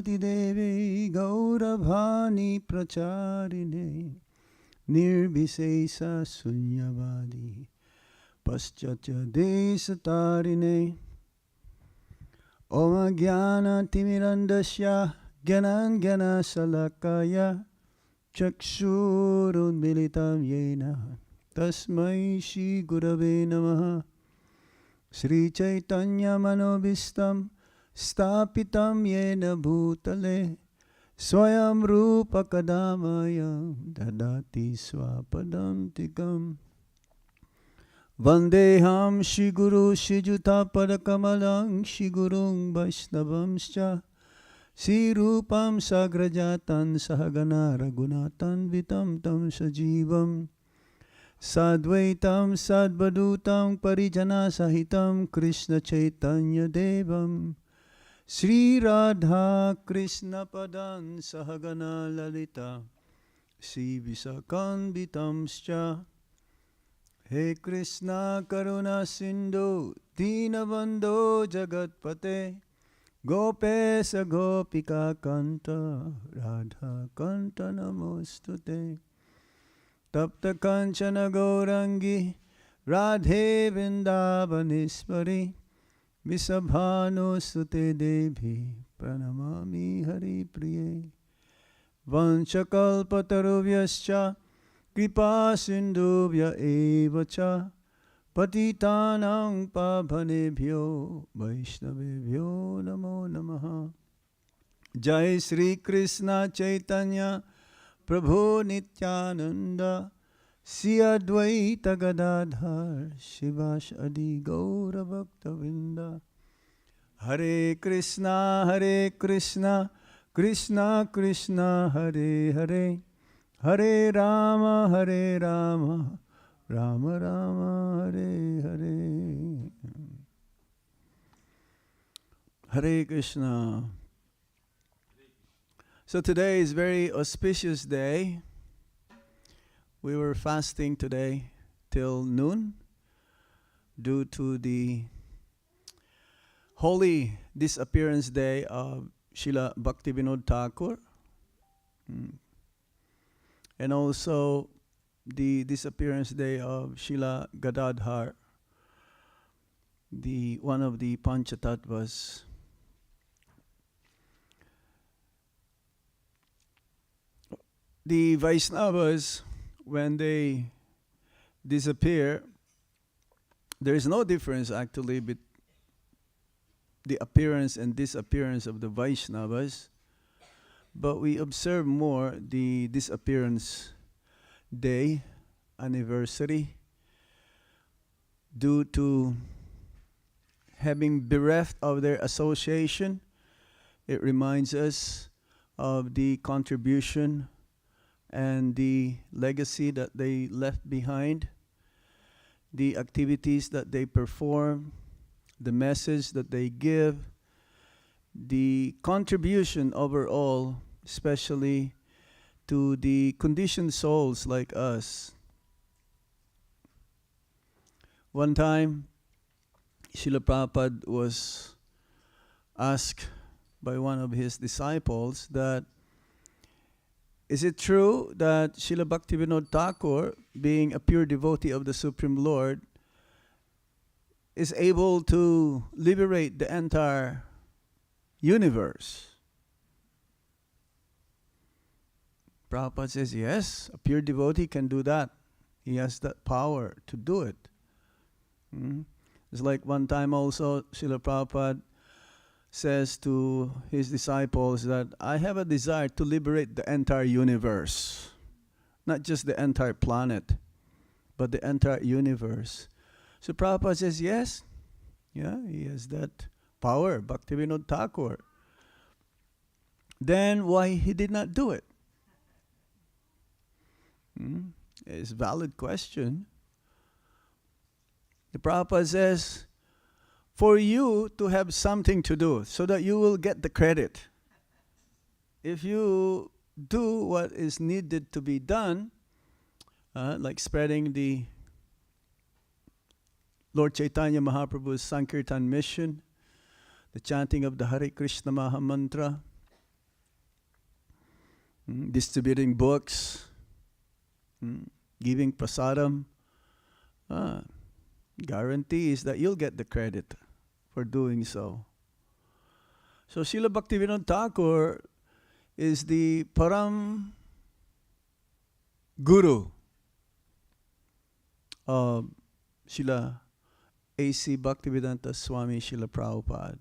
Devi Gauravani Pracharine Nirvisesa Sunyavadi Paschatya Desatarine Om Jnana Timirandasya Gyanan Gyana Salakaya Chakshurun Militam Yena Tasmai Shri Gurave Namaha Sri Chaitanya Manobhistam Stapitam Yena Bhutale Swayam Rupa Kadamayam Dadati Swapadam Tikam Vandeham Shri Guru Shri Juta Padakamalang Shri Gurung Vaishnavamscha Shri Rupam Sagrajatan Sahagana Raghunatan Vitam Tam Sajivam Sadvaitam Sadvadutam Parijana Sahitam Krishna Chaitanya Devam Sri Radha Krishna Padan Sahagana Lalita Sri Visakanvitamscha He Krishna Karuna Sindhu Dinabandho Jagatpate Gopesa Gopika Kanta Radha Kanta Namostute Tapta Kanchana Gaurangi Radhe Vindavaniswari Visabhano Sute Devi Pranamami Hari Priye Vanchakalpatarubhyascha Kripa Sindhubhya Evacha Patitanang Pabhanebhyo Vaishnavebhyo Namo Namaha Jai Sri Krishna Chaitanya Prabhu Nityananda Sri Advaita Gadadhar Shivash Adi Gaura Bhakta Vrinda Hare Krishna Krishna Krishna Hare Hare Hare Rama Rama Rama Hare Hare Hare Krishna. So today is a very auspicious day. We were fasting today till noon due to the holy disappearance day of Srila Bhaktivinoda Thakur and also the disappearance day of Srila Gadadhar, one of the Panchatattvas. The Vaishnavas, when they disappear, there is no difference actually between the appearance and disappearance of the Vaishnavas, but we observe more the disappearance day, anniversary, due to having bereft of their association. It reminds us of the contribution and the legacy that they left behind, the activities that they perform, the message that they give, the contribution overall, especially to the conditioned souls like us. One time, Srila Prabhupada was asked by one of his disciples that, is it true that Srila Bhaktivinoda Thakur, being a pure devotee of the Supreme Lord, is able to liberate the entire universe? Prabhupada says, yes, a pure devotee can do that. He has that power to do it. It's like one time also, Srila Prabhupada says to his disciples that I have a desire to liberate the entire universe. Not just the entire planet, but the entire universe. So Prabhupada says, yes, yeah, he has that power, Bhaktivinoda Thakur. Then why he did not do it? It's a valid question. The Prabhupada says, for you to have something to do so that you will get the credit. If you do what is needed to be done, like spreading the Lord Chaitanya Mahaprabhu's Sankirtan mission, the chanting of the Hare Krishna Maha Mantra, distributing books, giving prasadam, guarantees that you'll get the credit for doing so. So Srila Bhaktivinoda Thakur is the Param Guru of Srila A.C. Bhaktivedanta Swami Srila Prabhupada.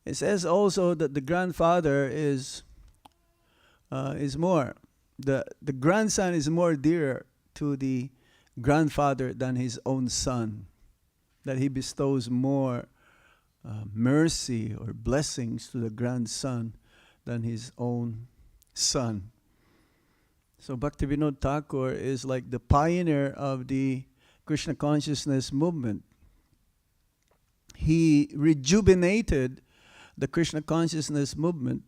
It says also that the grandfather is more, the grandson is more dear to the grandfather than his own son, that he bestows more mercy or blessings to the grandson than his own son. So Bhaktivinoda Thakur is like the pioneer of the Krishna consciousness movement. He rejuvenated the Krishna consciousness movement.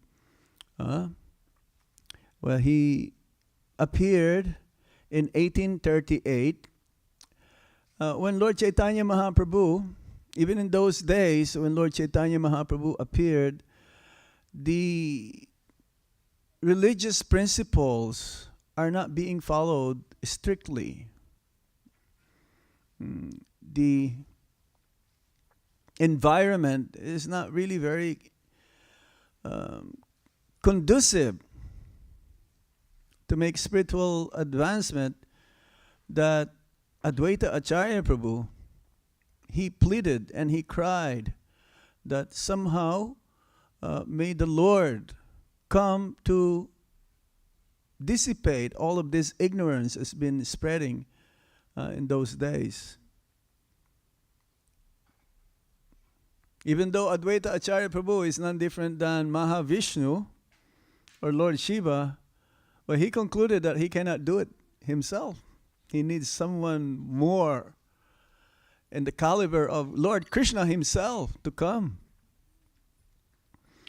Well, he appeared in 1838 when Lord Chaitanya Mahaprabhu, even in those days when Lord Chaitanya Mahaprabhu appeared, the religious principles are not being followed strictly. The environment is not really very conducive to make spiritual advancement, that Advaita Acharya Prabhu, he pleaded and he cried that somehow may the Lord come to dissipate all of this ignorance that's been spreading in those days. Even though Advaita Acharya Prabhu is none different than Mahavishnu or Lord Shiva, but he concluded that he cannot do it himself. He needs someone more in the caliber of Lord Krishna himself to come.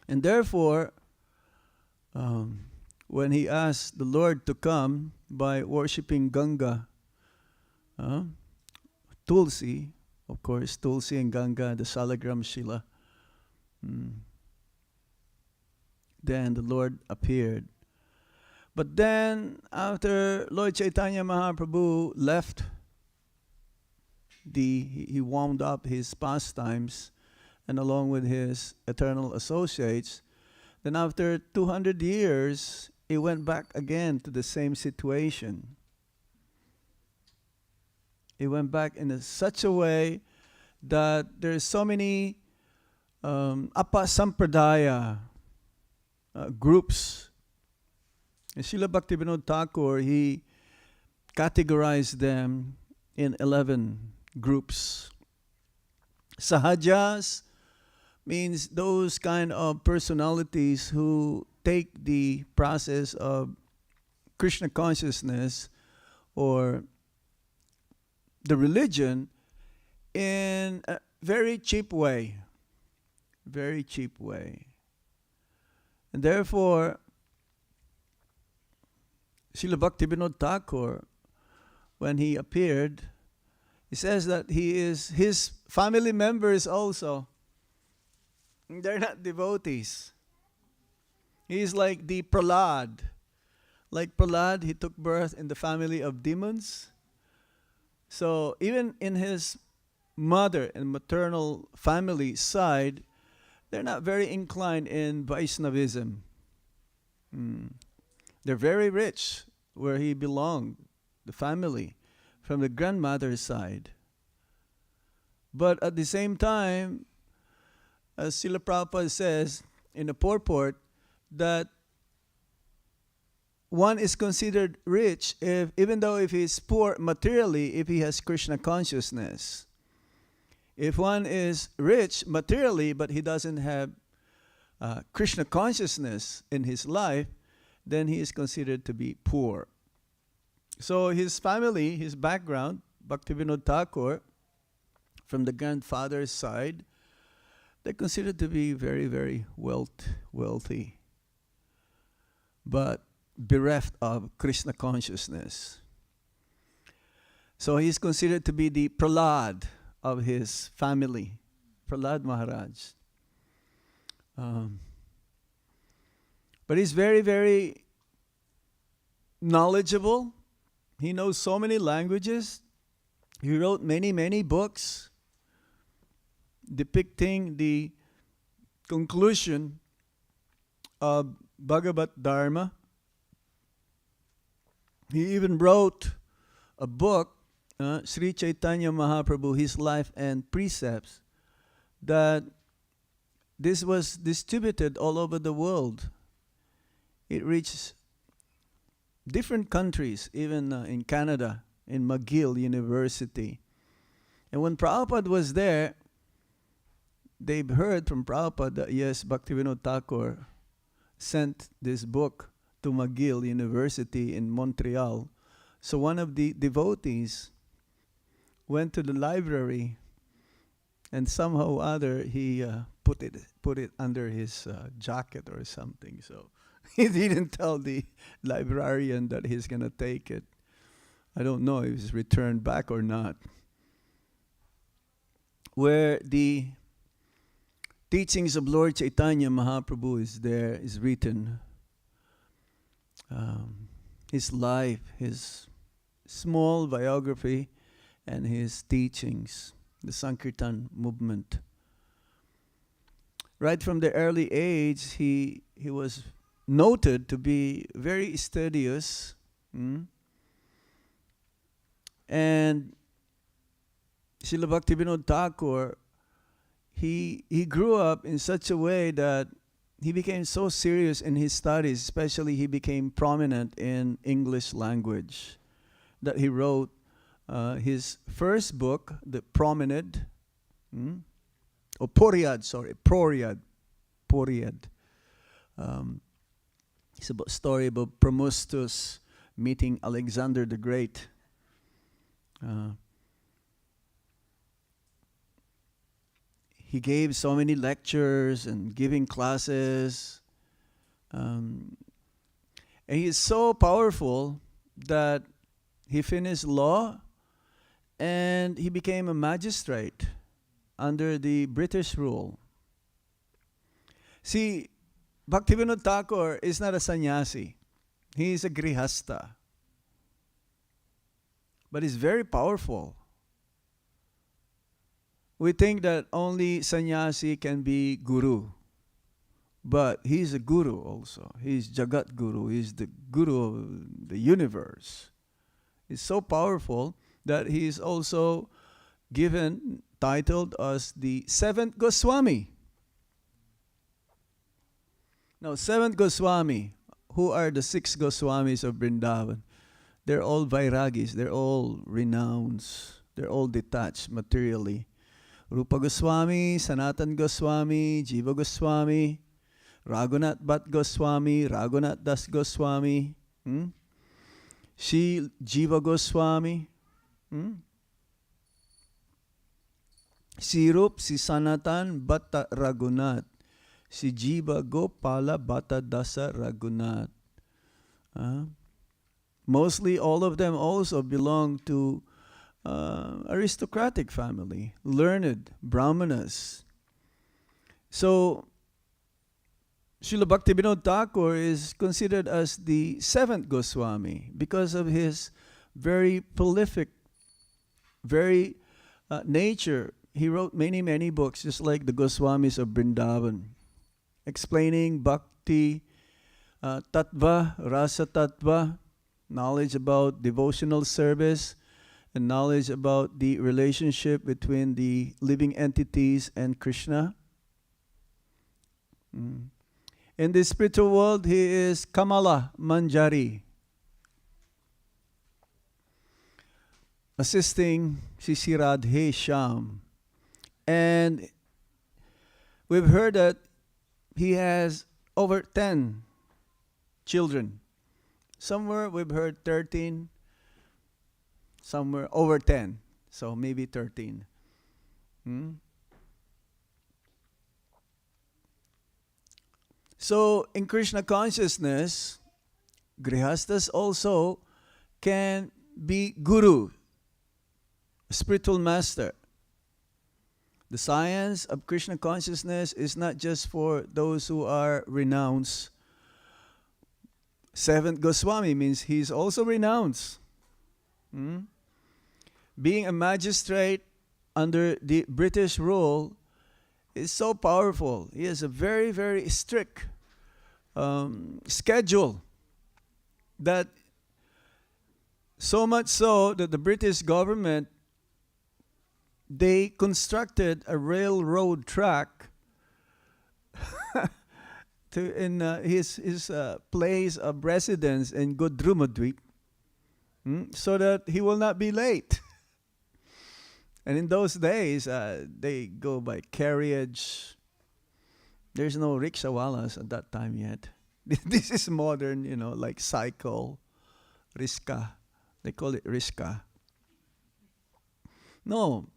And therefore, when he asked the Lord to come by worshipping Ganga, Tulsi, of course, Tulsi and Ganga, the Salagram Shila, then the Lord appeared. But then, after Lord Chaitanya Mahaprabhu left, he wound up his pastimes, and along with his eternal associates, then after 200 years, he went back again to the same situation. He went back in such a way that there's so many Apa-sampradaya groups. And Srila Bhaktivinoda Thakur, he categorized them in 11 groups. Sahajas means those kind of personalities who take the process of Krishna consciousness or the religion in a very cheap way. Very cheap way. And therefore, Srila Bhaktivinoda Thakur, when he appeared, he says that his family members also, they're not devotees. He's like the Prahlad. Like Prahlad, he took birth in the family of demons. So even in his mother and maternal family side, they're not very inclined in Vaishnavism. They're very rich where he belonged, the family, from the grandmother's side. But at the same time, as Srila Prabhupada says in the purport, that one is considered rich even though if he's poor materially, if he has Krishna consciousness. If one is rich materially, but he doesn't have Krishna consciousness in his life, then he is considered to be poor. So his family, his background, Bhaktivinoda Thakur, from the grandfather's side, they're considered to be very, very wealthy, but bereft of Krishna consciousness. So he's considered to be the Prahlad of his family, Prahlad Maharaj. But he's very, very knowledgeable. He knows so many languages. He wrote many, many books depicting the conclusion of Bhagavad Dharma. He even wrote a book, Sri Chaitanya Mahaprabhu, His Life and Precepts, that this was distributed all over the world. It reached different countries, even in Canada, in McGill University. And when Prabhupada was there, they heard from Prabhupada that yes, Bhaktivinoda Thakur sent this book to McGill University in Montreal. So one of the devotees went to the library, and somehow or other he put it under his jacket or something. So he didn't tell the librarian that he's gonna take it. I don't know if it's returned back or not. Where the teachings of Lord Chaitanya Mahaprabhu is written. His life, his small biography, and his teachings, the Sankirtan movement. Right from the early age, he was noted to be very studious. And Srila Bhaktivinoda Thakur, he grew up in such a way that he became so serious in his studies, especially he became prominent in English language, that he wrote his first book, the Promenade, Poriad. It's a story about Promustus meeting Alexander the Great. He gave so many lectures and giving classes. And he is so powerful that he finished law and he became a magistrate under the British rule. See, Bhaktivinoda Thakur is not a sannyasi. He is a grihasta. But he's very powerful. We think that only sannyasi can be guru. But he's a guru also. He's Jagat Guru. He's the guru of the universe. He's so powerful that he's also titled as the seventh Goswami. Now, seventh Goswami, who are the six Goswamis of Vrindavan? They're all Vairagis. They're all renounced. They're all detached materially. Rupa Goswami, Sanatan Goswami, Jiva Goswami, Raghunath Bhatt Goswami, Raghunath Das Goswami, Shri Jiva Goswami, Si Rup, Si Sanatan, Bhatta Raghunath, Si Jiva Gopala, Bhatta Dasa Raghunath. Mostly all of them also belong to aristocratic family, learned brahmanas. So Srila Bhaktivinoda Thakur is considered as the seventh Goswami because of his very prolific, very nature. He wrote many, many books, just like the Goswamis of Vrindavan, explaining bhakti, tattva, rasa tattva, knowledge about devotional service, and knowledge about the relationship between the living entities and Krishna. In the spiritual world, he is Kamala Manjari, assisting Sisi Radhe Shyam. And we've heard that he has over 10 children. Somewhere we've heard 13, somewhere over 10, so maybe 13. So in Krishna consciousness, grihastas also can be guru, spiritual master. The science of Krishna consciousness is not just for those who are renounced Seventh Goswami means he's also renounced. Hmm? Being a magistrate under the British rule is so powerful. He has a very, very strict schedule, that so much so that the British government, they constructed a railroad track to in his place of residence in Godrumadweep, so that he will not be late. And in those days, they go by carriage. There's no rickshawalas at that time yet. This is modern, like cycle, riska. They call it riska. No,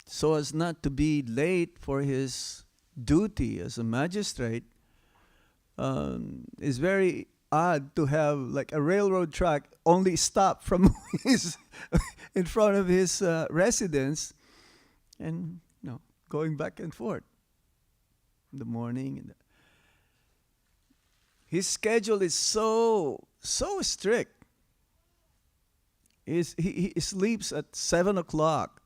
so as not to be late for his duty as a magistrate, it's very odd to have like a railroad track only stop from his in front of his residence, and going back and forth in the morning. His schedule is so strict. He sleeps at 7 o'clock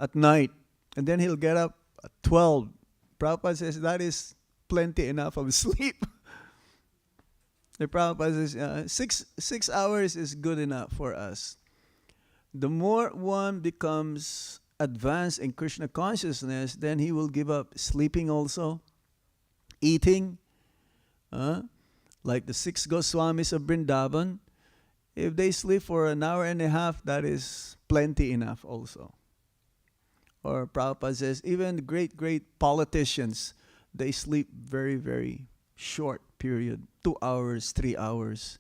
at night, and then he'll get up at 12. Prabhupada says that is plenty enough of sleep. The Prabhupada says 6 hours is good enough for us. The more one becomes advanced in Krishna consciousness, then he will give up sleeping also, eating. Like the 6 Goswamis of Vrindavan, if they sleep for an hour and a half, that is plenty enough also. Or Prabhupada says, even the great politicians, they sleep very, very short period, 2 hours, 3 hours.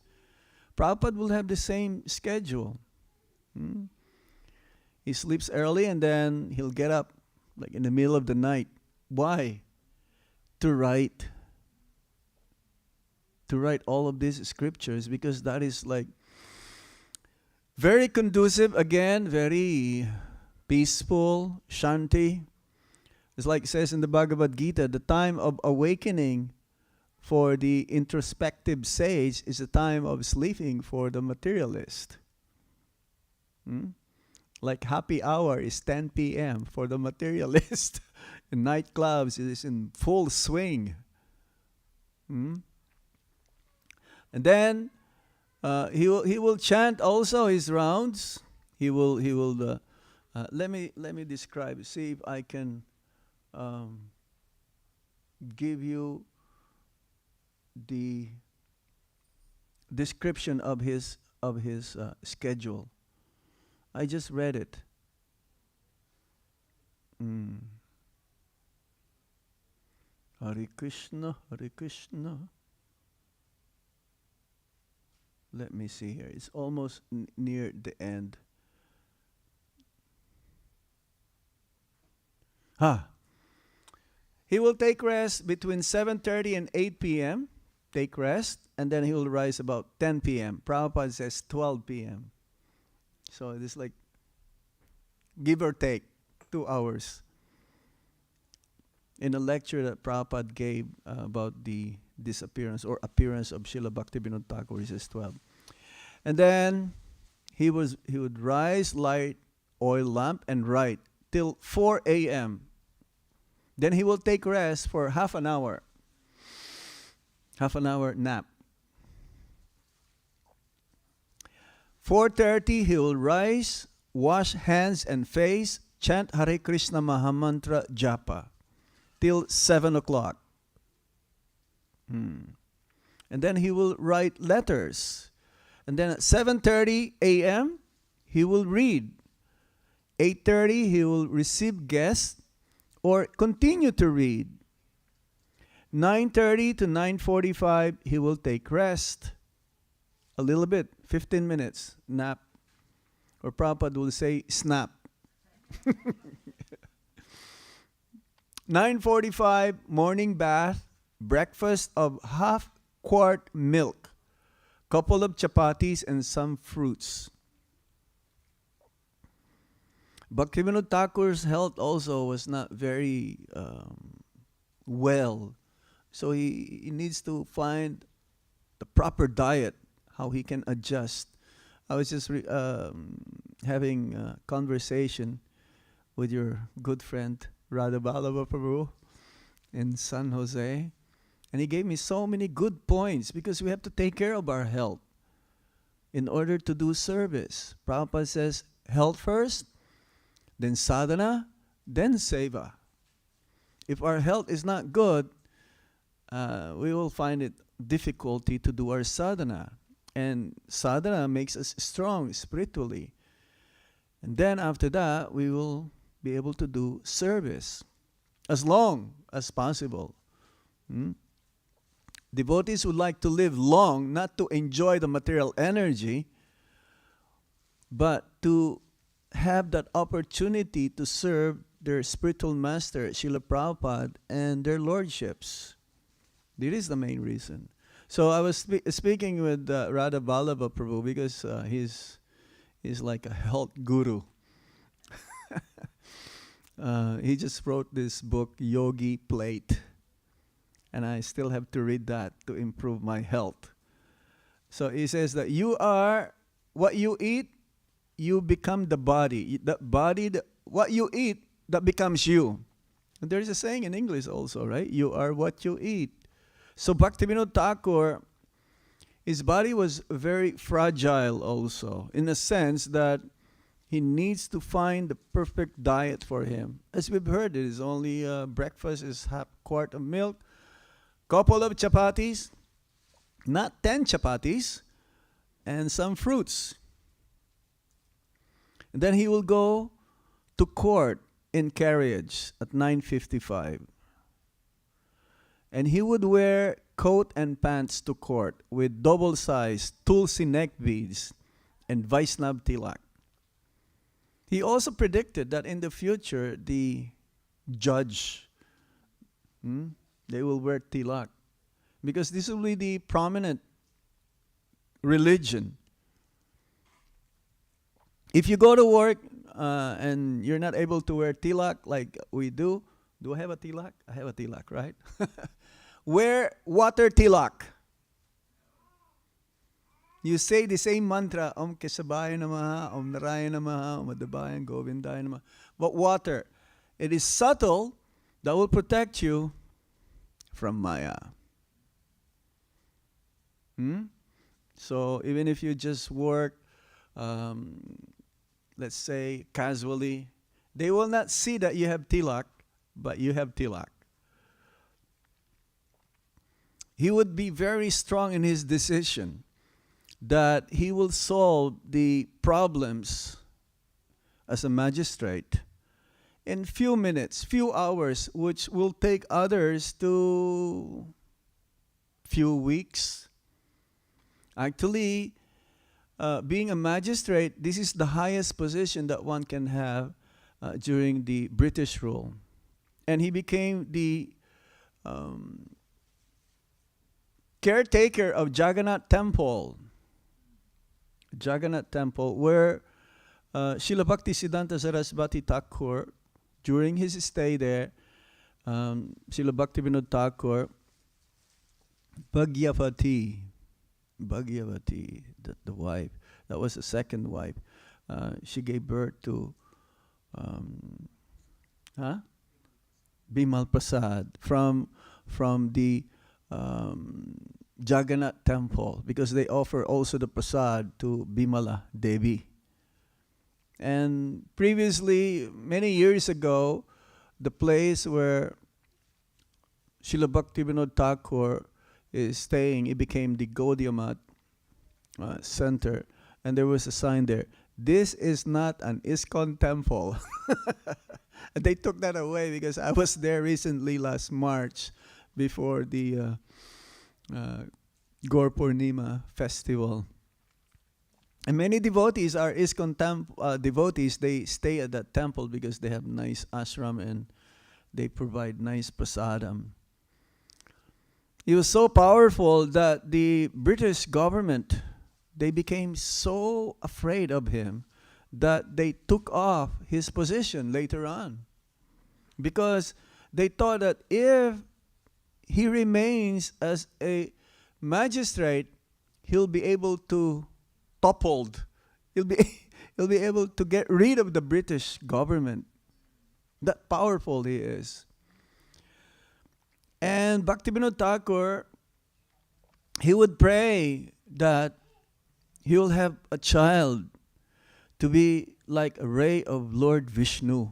Prabhupada will have the same schedule. He sleeps early and then he'll get up like in the middle of the night. Why? To write all of these scriptures, because that is like very conducive, again, very peaceful, shanti. It's like it says in the Bhagavad Gita, the time of awakening for the introspective sage is the time of sleeping for the materialist. Like happy hour is 10 p.m. for the materialist. In nightclubs, it is in full swing. And then he will chant also his rounds. He will let me describe. See if I can give you the description of his schedule. I just read it. Hare Krishna, Hare Krishna. Let me see here. It's almost near the end. He will take rest between 7:30 and 8 p.m. Take rest, and then he will rise about 10 p.m. Prabhupada says 12 p.m. So it is like, give or take, 2 hours. In a lecture that Prabhupada gave about the disappearance or appearance of Srila Bhaktivinoda Thakur, he says 12. And then he would rise, light oil lamp, and write till 4 a.m. Then he will take rest for half an hour nap. 4:30 he will rise, wash hands and face, chant Hare Krishna Mahamantra Japa till 7 o'clock. And then he will write letters. And then at 7:30 a.m. he will read. 8:30 he will receive guests or continue to read. 9:30 to 9:45 he will take rest. A little bit, 15 minutes, nap. Or Prabhupada will say, snap. 9:45 morning bath, breakfast of half quart milk, couple of chapatis and some fruits. Bhaktivinoda Thakur's health also was not very well. So he needs to find the proper diet, how he can adjust. I was just having a conversation with your good friend Radha Ballava Prabhu in San Jose, and he gave me so many good points because we have to take care of our health in order to do service. Prabhupada says health first, then sadhana, then seva. If our health is not good, we will find it difficulty to do our sadhana. And sadhana makes us strong spiritually. And then after that, we will be able to do service as long as possible. Devotees would like to live long, not to enjoy the material energy, but to have that opportunity to serve their spiritual master, Srila Prabhupada, and their lordships. This is the main reason. So I was speaking with Radha Ballava Prabhu because he's like a health guru. He just wrote this book, Yogi Plate. And I still have to read that to improve my health. So he says that you are what you eat, you become the body. The body, what you eat, that becomes you. And there's a saying in English also, right? You are what you eat. So Bhaktivinoda Thakur, his body was very fragile also, in the sense that he needs to find the perfect diet for him. As we've heard, it is only breakfast is half quart of milk, couple of chapatis, not 10 chapatis, and some fruits. And then he will go to court in carriage at 9:55. And he would wear coat and pants to court with double-sized Tulsi neck beads and Vaishnav tilak. He also predicted that in the future, the judge, they will wear tilak. Because this will be the prominent religion. If you go to work and you're not able to wear tilak like we do I have a tilak? I have a tilak, right? Wear water tilak. You say the same mantra, Om Kesabaya Namaha, Om Narayana Namaha, Om Adabayan Govindaya Namaha. But water, it is subtle that will protect you from Maya. So even if you just work, let's say casually, they will not see that you have tilak, but you have tilak. He would be very strong in his decision that he will solve the problems as a magistrate in few minutes, few hours, which will take others to few weeks. Actually, being a magistrate, this is the highest position that one can have during the British rule. And he became the caretaker of Jagannath Temple. Jagannath Temple, where Srila Bhaktisiddhanta Sarasvati Thakur, during his stay there, Srila Bhaktivinoda Thakur, Bhagyavati, the wife, that was the second wife, she gave birth to Bimal Prasad from the Jagannath Temple, because they offer also the prasad to Bimala Devi. And previously, many years ago, the place where Srila Bhaktivinoda Thakur is staying, it became the Gaudiya Math Center. And there was a sign there, this is not an ISKCON temple. And they took that away because I was there recently last March before the Gaur Purnima festival. And many devotees are ISKCON devotees. They stay at that temple because they have nice ashram and they provide nice prasadam. He was so powerful that the British government, they became so afraid of him that they took off his position later on. Because they thought that if he remains as a magistrate, he'll be able to toppled. He'll be he'll be able to get rid of the British government. That powerful he is. And Bhaktivinoda Thakur, he would pray that he will have a child to be like a ray of Lord Vishnu,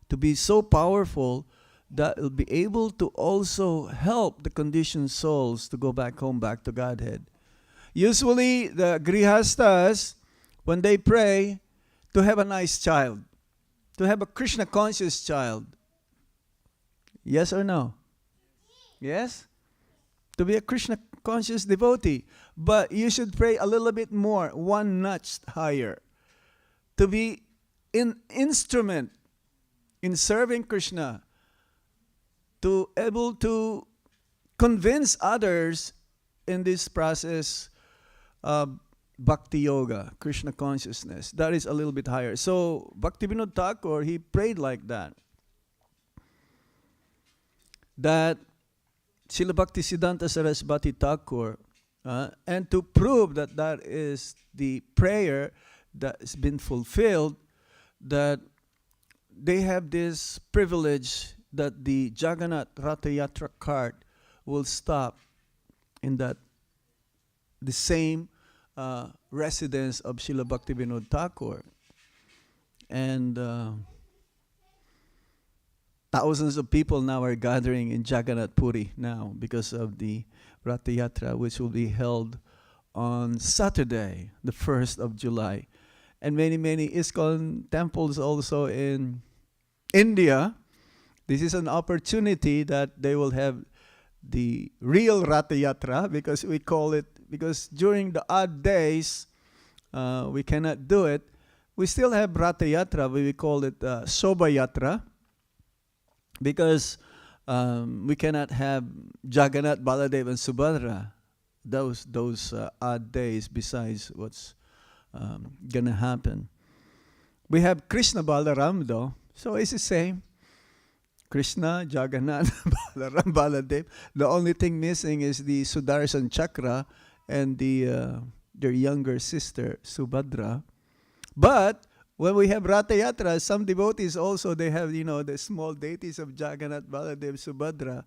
to be so powerful that will be able to also help the conditioned souls to go back home, back to Godhead. Usually, the grihastas, when they pray, to have a nice child, to have a Krishna conscious child. Yes or no? Yes? To be a Krishna conscious devotee. But you should pray a little bit more, one notch higher. To be an instrument in serving Krishna, to able to convince others in this process of bhakti yoga, Krishna consciousness. That is a little bit higher. So Bhaktivinoda Thakur, he prayed like that. That Srila Bhaktisiddhanta Sarasvati Thakur, and to prove that that is the prayer that has been fulfilled, that they have this privilege that the Jagannath Ratha Yatra cart will stop in that the same residence of Srila Bhaktivinoda Thakur. And thousands of people now are gathering in Jagannath Puri now because of the Ratha Yatra, which will be held on Saturday, the 1st of July. And many ISKCON temples also in India. This is an opportunity that they will have the real Ratha Yatra, because we call it, because during the odd days, we cannot do it. We still have Ratha Yatra, but we call it Shobha Yatra, because we cannot have Jagannath, Baladev, and Subhadra those odd days besides what's gonna happen. We have Krishna Balaram though, so it's the same. Krishna, Jagannath, Balaram, Baladev. The only thing missing is the Sudarshan Chakra and their younger sister Subhadra. But when we have Ratha Yatra, some devotees also, they have, the small deities of Jagannath, Baladev, Subhadra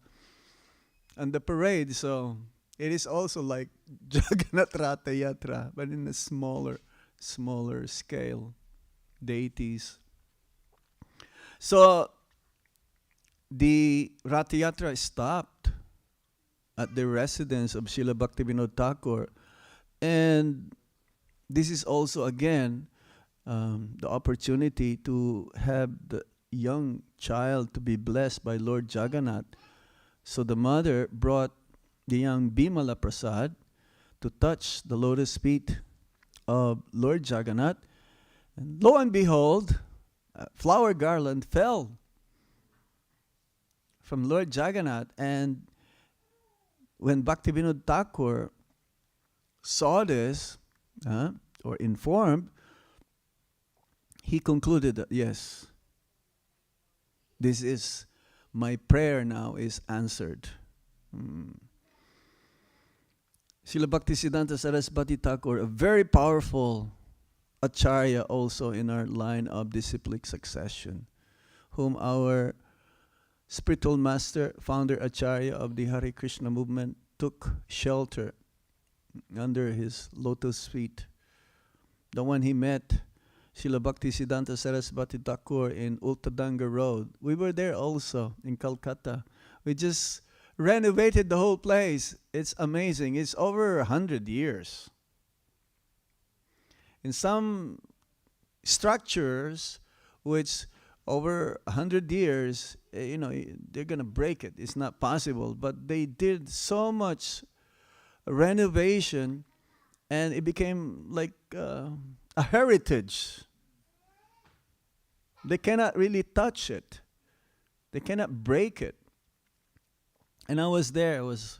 and the parade. So it is also like Jagannath Ratha Yatra, but in a smaller scale, deities. So the Ratha Yatra stopped at the residence of Srila Bhaktivinoda Thakur. And this is also, again, the opportunity to have the young child to be blessed by Lord Jagannath. So the mother brought the young Bimala Prasad to touch the lotus feet of Lord Jagannath. And lo and behold, a flower garland fell from Lord Jagannath. And when Bhaktivinoda Thakur saw this, or informed, he concluded that, yes, this is, my prayer now is answered. Srila Bhaktisiddhanta Sarasvati Thakur, a very powerful acharya also in our line of disciplic succession, whom our spiritual master, founder acharya of the Hare Krishna movement, took shelter under his lotus feet. The one he met, Srila Bhaktisiddhanta Sarasvati Thakur in Ultadanga Road. We were there also in Calcutta. We just renovated the whole place. It's amazing. It's over 100 years. In some structures, which over 100 years, they're going to break it. It's not possible. But they did so much renovation, and it became like a heritage. They cannot really touch it. They cannot break it. And I was there. I was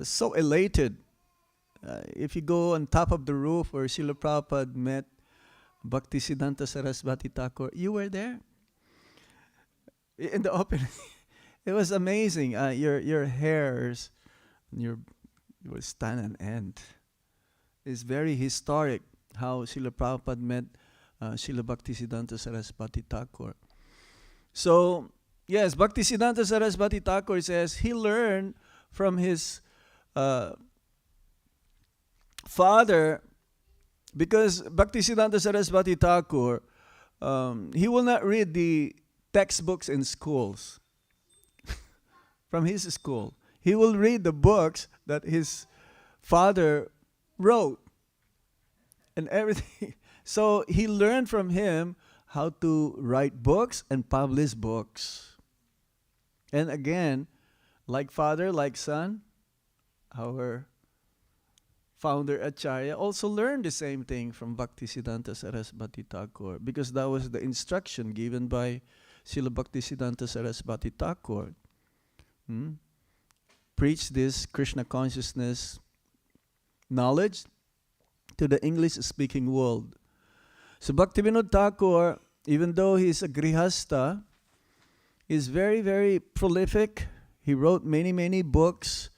so elated. If you go on top of the roof where Srila Prabhupada met Bhaktisiddhanta Sarasvati Thakur, you were there in the opening. It was amazing. Your hairs, your It will stand and end. It's very historic how Srila Prabhupada met Srila Bhaktisiddhanta Saraswati Thakur. So, yes, Bhaktisiddhanta Saraswati Thakur says he learned from his father, because Bhaktisiddhanta Saraswati Thakur, he will not read the textbooks in schools from his school. He will read the books that his father wrote and everything. So he learned from him how to write books and publish books. And again, like father, like son, our founder Acharya also learned the same thing from Bhaktisiddhanta Saraswati Thakur, because that was the instruction given by Srila Bhaktisiddhanta Saraswati Thakur. Preach this Krishna consciousness knowledge to the English-speaking world. So Bhaktivinoda Thakur, even though he's a grihasta, is very, very prolific. He wrote many, many books.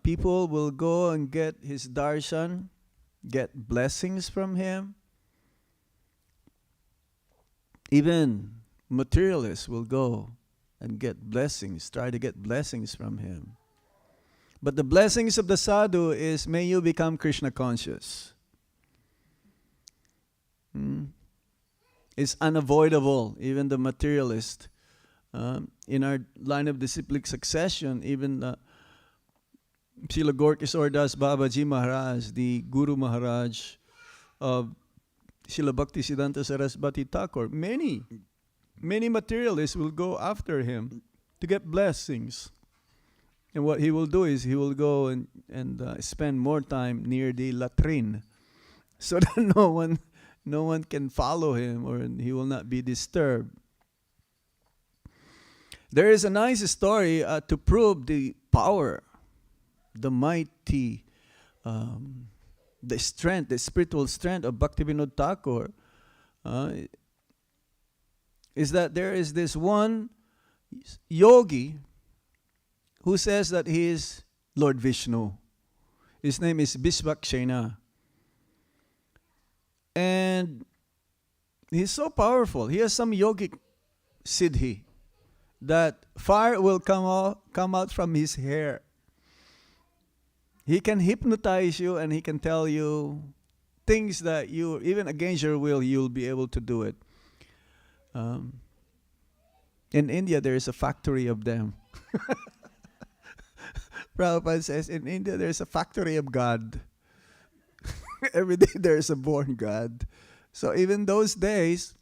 People will go and get his darshan, get blessings from him. Even materialists will go and get blessings, try to get blessings from him. But the blessings of the sadhu is, may you become Krishna conscious. It's unavoidable. Even the materialist, in our line of disciplic succession, even Srila Gorkishore Das Babaji Maharaj, the Guru Maharaj of Srila Bhaktisiddhanta Saraswati Thakur, many materialists will go after him to get blessings. And what he will do is he will go and spend more time near the latrine, so that no one can follow him, or he will not be disturbed. There is a nice story to prove the power, the mighty, the strength, the spiritual strength of Bhaktivinoda Thakur. Is that there is this one yogi who says that he is Lord Vishnu. His name is Vishvakshena. And he's so powerful. He has some yogic siddhi that fire will come out from his hair. He can hypnotize you, and he can tell you things that you, even against your will, you'll be able to do it. In India, there is a factory of them. Prabhupada says, in India, there's a factory of God. Every day there is a born God. So even those days,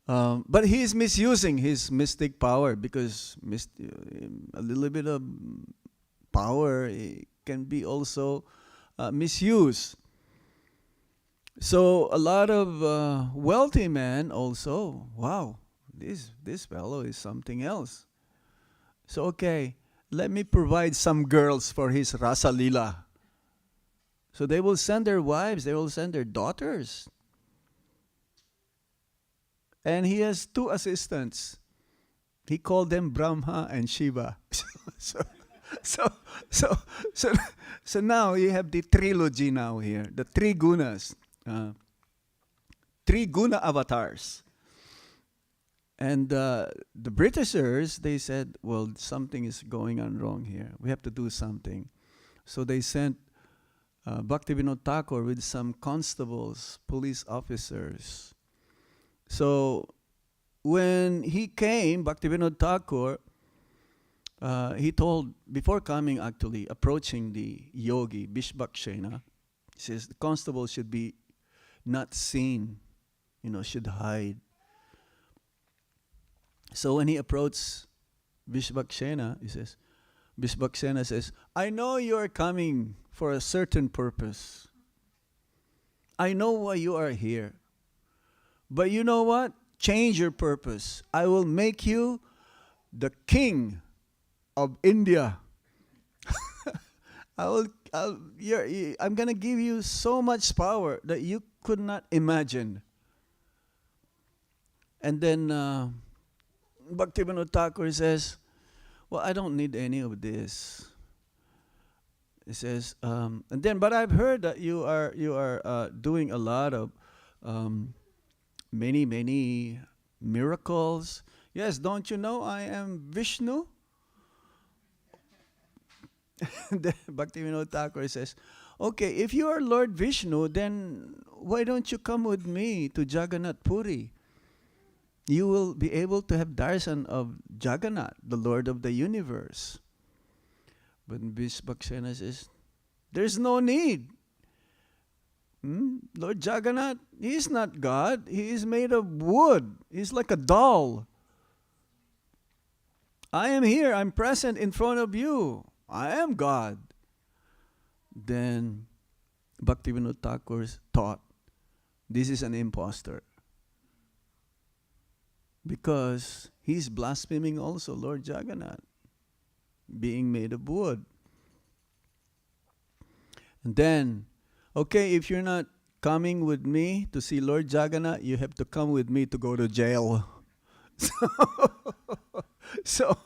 but he is misusing his mystic power, because a little bit of power can be also misused. So a lot of wealthy men also, wow, this fellow is something else. So okay, let me provide some girls for his Rasa Lila. So they will send their wives, they will send their daughters. And he has 2 assistants. He called them Brahma and Shiva. So now you have the trilogy now here, the 3 gunas, 3 guna avatars. And the Britishers, they said, well, something is going on wrong here. We have to do something. So they sent Bhaktivinoda Thakur with some constables, police officers. So when he came, Bhaktivinoda Thakur, he told, before coming actually, approaching the yogi, Vishvakshena, he says the constable should be not seen, should hide. So when he approached Vishvakshena, Vishvakshena says, I know you are coming for a certain purpose. I know why you are here. But you know what? Change your purpose. I will make you the king of India. I'm going to give you so much power that you could not imagine. And then Bhaktivinoda Thakur says, well, I don't need any of this. It says, and then, but I've heard that you are doing a lot of many miracles. Yes, don't you know I am Vishnu? The Bhaktivinoda Thakur says, okay, if you are Lord Vishnu, then why don't you come with me to Jagannath Puri? You will be able to have darshan of Jagannath, the Lord of the universe. But Vishvaksena says, there's no need. Lord Jagannath, he is not God. He is made of wood. He's like a doll. I am here. I'm present in front of you. I am God. Then Bhaktivinoda Thakur thought, this is an impostor. Because he's blaspheming also Lord Jagannath, being made of wood. And then, okay, if you're not coming with me to see Lord Jagannath, you have to come with me to go to jail. So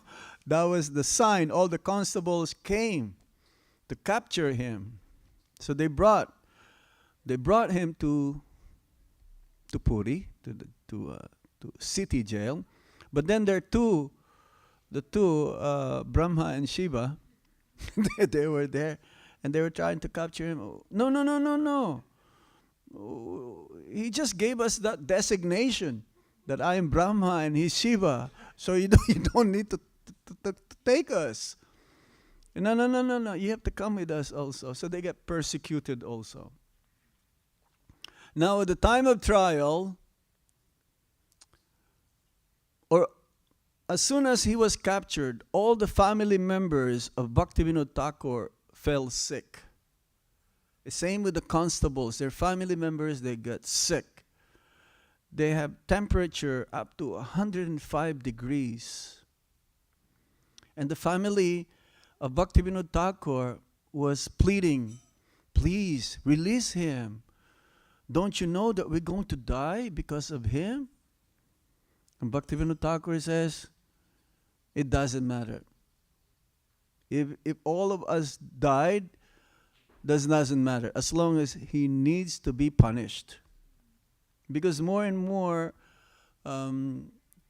that was the sign. All the constables came to capture him. So they brought him to Puri, to city jail. But then the two Brahma and Shiva, they were there, and they were trying to capture him. No. He just gave us that designation that I am Brahma and he's Shiva, so you don't need to take us. No. You have to come with us also. So they get persecuted also. Now at the time of trial, or as soon as he was captured, all the family members of Bhaktivinoda Thakur fell sick. The same with the constables. Their family members, they got sick. They have temperature up to 105 degrees. And the family of Bhaktivinoda Thakur was pleading, please release him. Don't you know that we're going to die because of him? And Bhaktivinoda Thakur says, it doesn't matter. If all of us died, doesn't matter, as long as he needs to be punished. Because more and more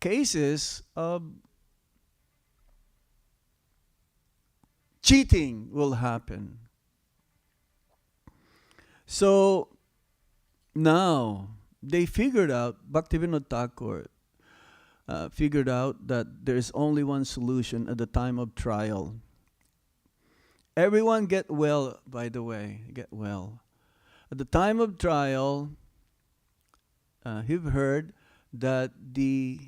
cases of cheating will happen. So now they figured out, Bhaktivinoda Thakur figured out that there is only one solution at the time of trial. Everyone get well, by the way, get well. At the time of trial, you've heard that the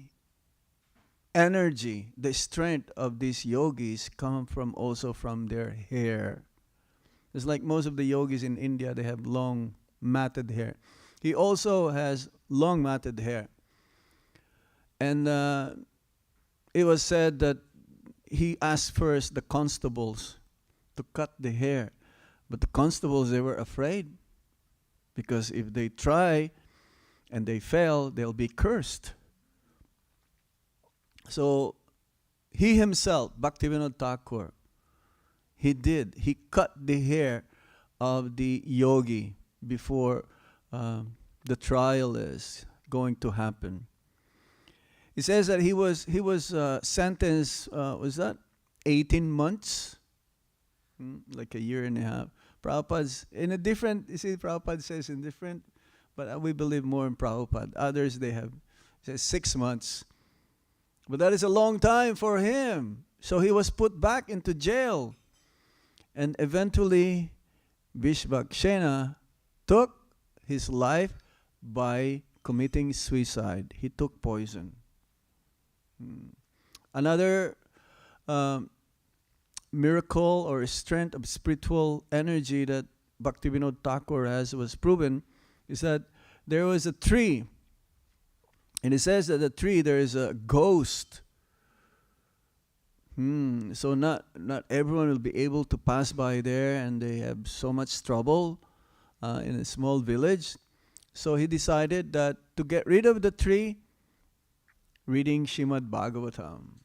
energy, the strength of these yogis come also from their hair. It's like most of the yogis in India, they have long matted hair. He also has long matted hair. And it was said that he asked first the constables to cut the hair. But the constables, they were afraid. Because if they try and they fail, they'll be cursed. So he himself, Bhaktivinoda Thakur, he cut the hair of the yogi before the trial is going to happen. It says that he was sentenced, was that 18 months? Like a year and a half. Prabhupada's in a different, you see, Prabhupada says in different, but we believe more in Prabhupada. Others, they have, says 6 months. But that is a long time for him. So he was put back into jail. And eventually, Vishvaksena took his life by committing suicide. He took poison. Another miracle or strength of spiritual energy that Bhaktivinoda Thakur has was proven is that there was a tree. And it says that the tree, there is a ghost. So not everyone will be able to pass by there, and they have so much trouble in a small village. So he decided that to get rid of the tree, reading Srimad Bhagavatam.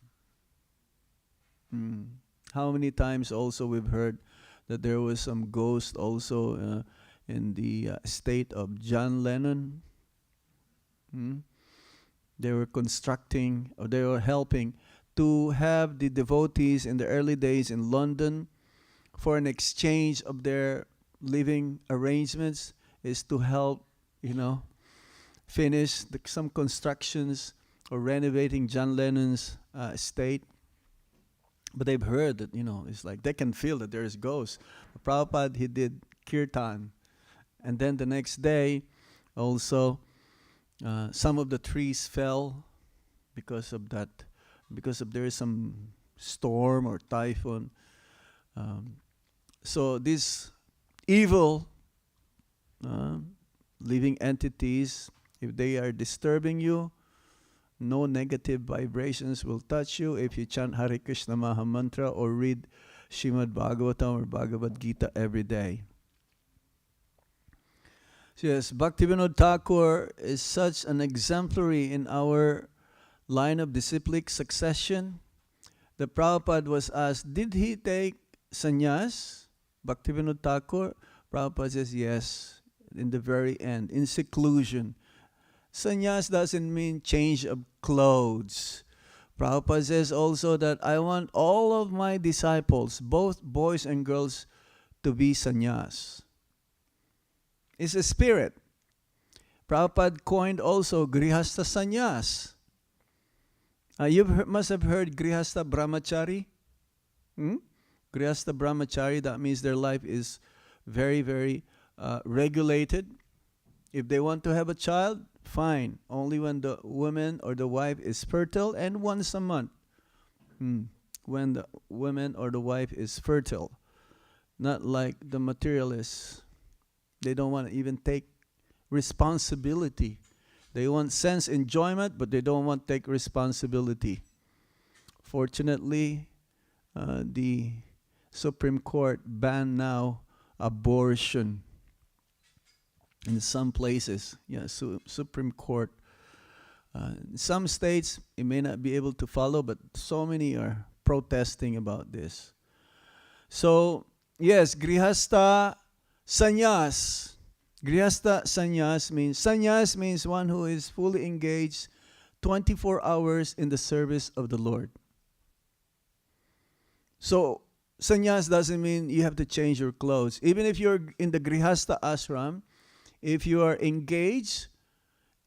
How many times also we've heard that there was some ghost also in the state of John Lennon. They were constructing, or they were helping to have the devotees in the early days in London for an exchange of their living arrangements, is to help, finish some constructions or renovating John Lennon's estate. But they've heard that, it's like they can feel that there's ghosts. Prabhupada, he did kirtan. And then the next day, also, some of the trees fell because of that, because of there is some storm or typhoon. So these evil living entities, if they are disturbing you, no negative vibrations will touch you if you chant Hare Krishna Maha Mantra or read Shrimad Bhagavatam or Bhagavad Gita every day. So yes, Bhaktivinoda Thakur is such an exemplary in our line of disciplic succession. The Prabhupada was asked, did he take sannyas? Bhaktivinoda Thakur? Prabhupada says yes, in the very end, in seclusion. Sannyas doesn't mean change of clothes. Prabhupada says also that I want all of my disciples, both boys and girls, to be sannyas. It's a spirit. Prabhupada coined also Grihastha Sannyas. You must have heard Grihastha Brahmachari. Grihastha Brahmachari, that means their life is very, very regulated. If they want to have a child, fine. Only when the woman or the wife is fertile, and once a month. When the woman or the wife is fertile. Not like the materialists. They don't want to even take responsibility. They want sense enjoyment, but they don't want to take responsibility. Fortunately, the Supreme Court banned now abortion in some places. Supreme Court. In some states, it may not be able to follow, but so many are protesting about this. So, yes, Grihastha Sannyas. Grihastha Sannyas means one who is fully engaged 24 hours in the service of the Lord. So, sannyas doesn't mean you have to change your clothes. Even if you're in the Grihastha ashram, if you are engaged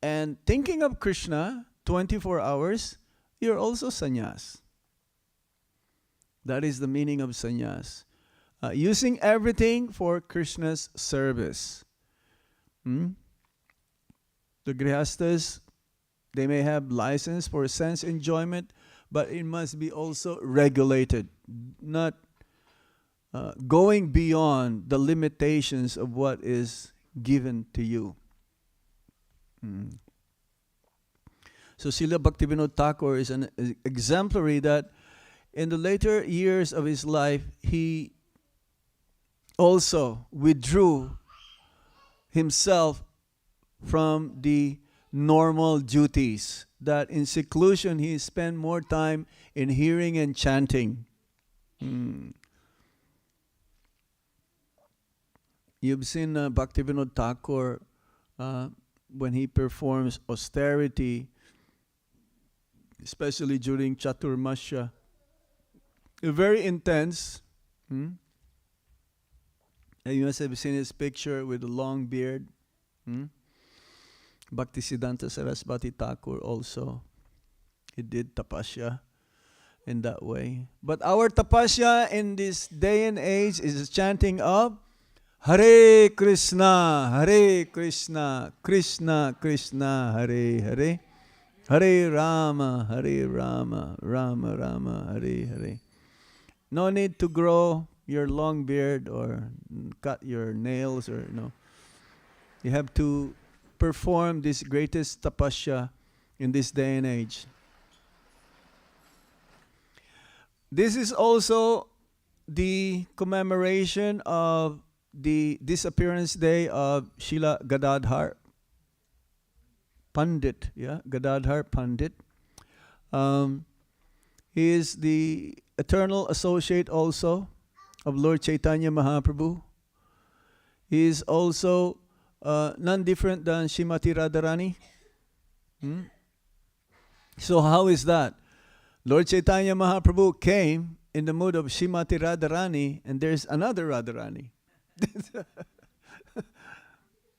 and thinking of Krishna 24 hours, you're also sannyas. That is the meaning of sannyas. Using everything for Krishna's service. The Grihasthas, they may have license for sense enjoyment, but it must be also regulated, not going beyond the limitations of what is given to you. So Srila Bhaktivinoda Thakur is an exemplary that in the later years of his life, he also withdrew himself from the normal duties, that in seclusion he spent more time in hearing and chanting. You've seen Bhaktivinoda Thakur when he performs austerity, especially during Chaturmasya. Very intense. And you must have seen his picture with a long beard. Bhaktisiddhanta Saraswati Thakur also, he did tapasya in that way. But our tapasya in this day and age is chanting of Hare Krishna, Krishna Krishna, Hare Hare, Hare Rama, Rama Rama, Hare Hare. No need to grow your long beard or cut your nails or no. You have to perform this greatest tapasya in this day and age. This is also the commemoration of the disappearance day of Srila Gadadhar Pandit. Gadadhar Pandit. He is the eternal associate also of Lord Chaitanya Mahaprabhu. He is also none different than Srimati Radharani. So how is that? Lord Chaitanya Mahaprabhu came in the mood of Srimati Radharani, and there's another Radharani.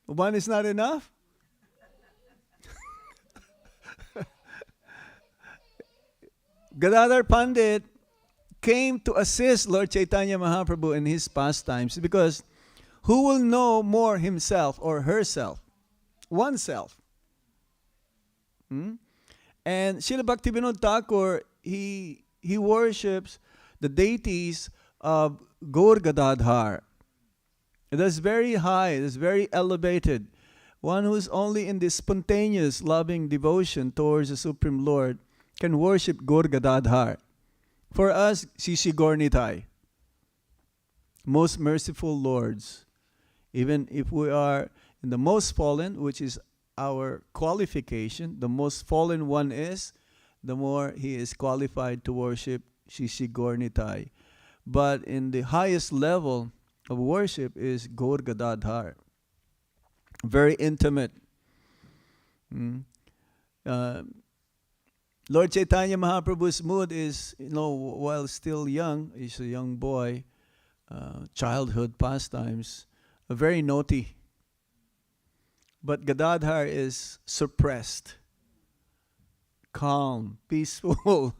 One is not enough? Gadadhar Pandit came to assist Lord Chaitanya Mahaprabhu in his pastimes, because who will know more himself or herself? Oneself. And Srila Bhaktivinoda Thakur, he worships the deities of Gaur Gadadhar. That's very high, that's very elevated. One who's only in this spontaneous loving devotion towards the Supreme Lord can worship Gaur Gadadhar. For us, Sisi Gornitai, most merciful lords. Even if we are in the most fallen, which is our qualification, the most fallen one is, the more he is qualified to worship Sisi Gornitai. But in the highest level of worship is Gaur Gadadhar. Very intimate. Lord Chaitanya Mahaprabhu's mood is, while still young, he's a young boy, childhood pastimes, very naughty. But Gadadhar is suppressed, calm, peaceful,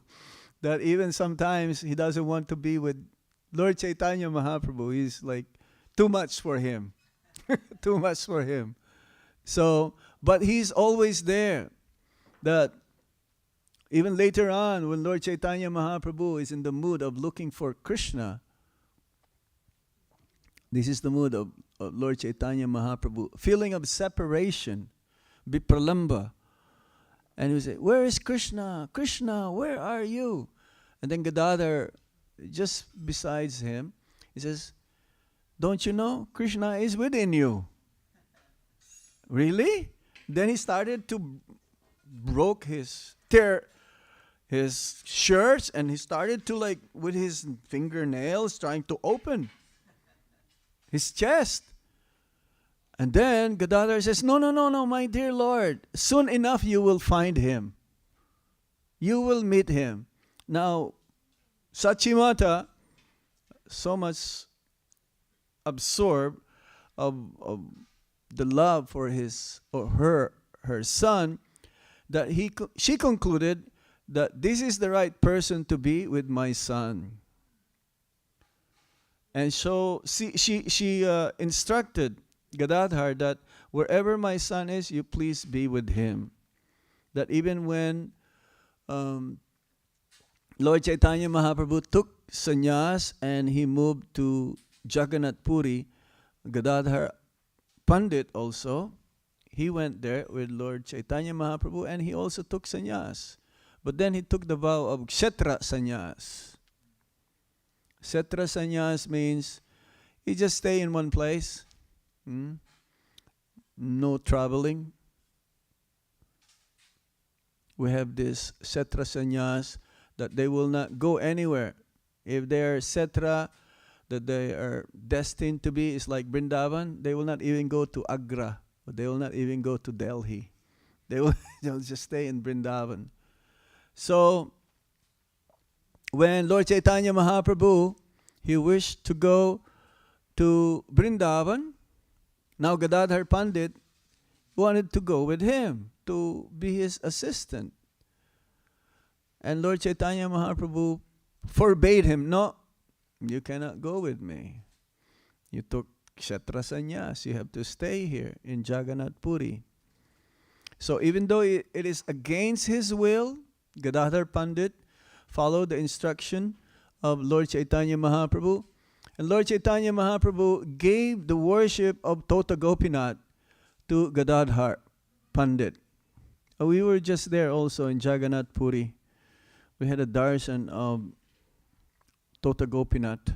that even sometimes he doesn't want to be with Lord Chaitanya Mahaprabhu. He's like, too much for him. Too much for him. So, but he's always there. That even later on, when Lord Chaitanya Mahaprabhu is in the mood of looking for Krishna, this is the mood of Lord Chaitanya Mahaprabhu, feeling of separation, vipralamba. And he would say, where is Krishna? Krishna, where are you? And then Gadadhar, just besides him, he says, don't you know? Krishna is within you. Really? Then he started to tear his shirts, and he started to, with his fingernails, trying to open his chest. And then Gadadhar says, no, my dear Lord, soon enough you will find him. You will meet him. Now, Sachimata, so much absorbed of the love for his or her son, that she concluded that this is the right person to be with my son. And so she instructed Gadadhar that wherever my son is, you please be with him. That even when Lord Chaitanya Mahaprabhu took sannyas and he moved to Jagannath Puri, Gadadhar Pandit also, he went there with Lord Chaitanya Mahaprabhu, and he also took sannyas. But then he took the vow of Kshetra sannyas. Kshetra sannyas means you just stay in one place. No traveling. We have this Kshetra sannyas that they will not go anywhere. If they are Kshetra, that they are destined to be, is like Vrindavan, they will not even go to Agra, but they will not even go to Delhi. They'll just stay in Vrindavan. So, when Lord Chaitanya Mahaprabhu, he wished to go to Vrindavan, now Gadadhar Pandit wanted to go with him to be his assistant. And Lord Chaitanya Mahaprabhu forbade him, no, you cannot go with me. You took Kshetra sannyas, you have to stay here in Jagannath Puri. So even though it is against his will, Gadadhar Pandit followed the instruction of Lord Chaitanya Mahaprabhu. And Lord Chaitanya Mahaprabhu gave the worship of Tota Gopinath to Gadadhar Pandit. We were just there also in Jagannath Puri. We had a darshan of Tota Gopinath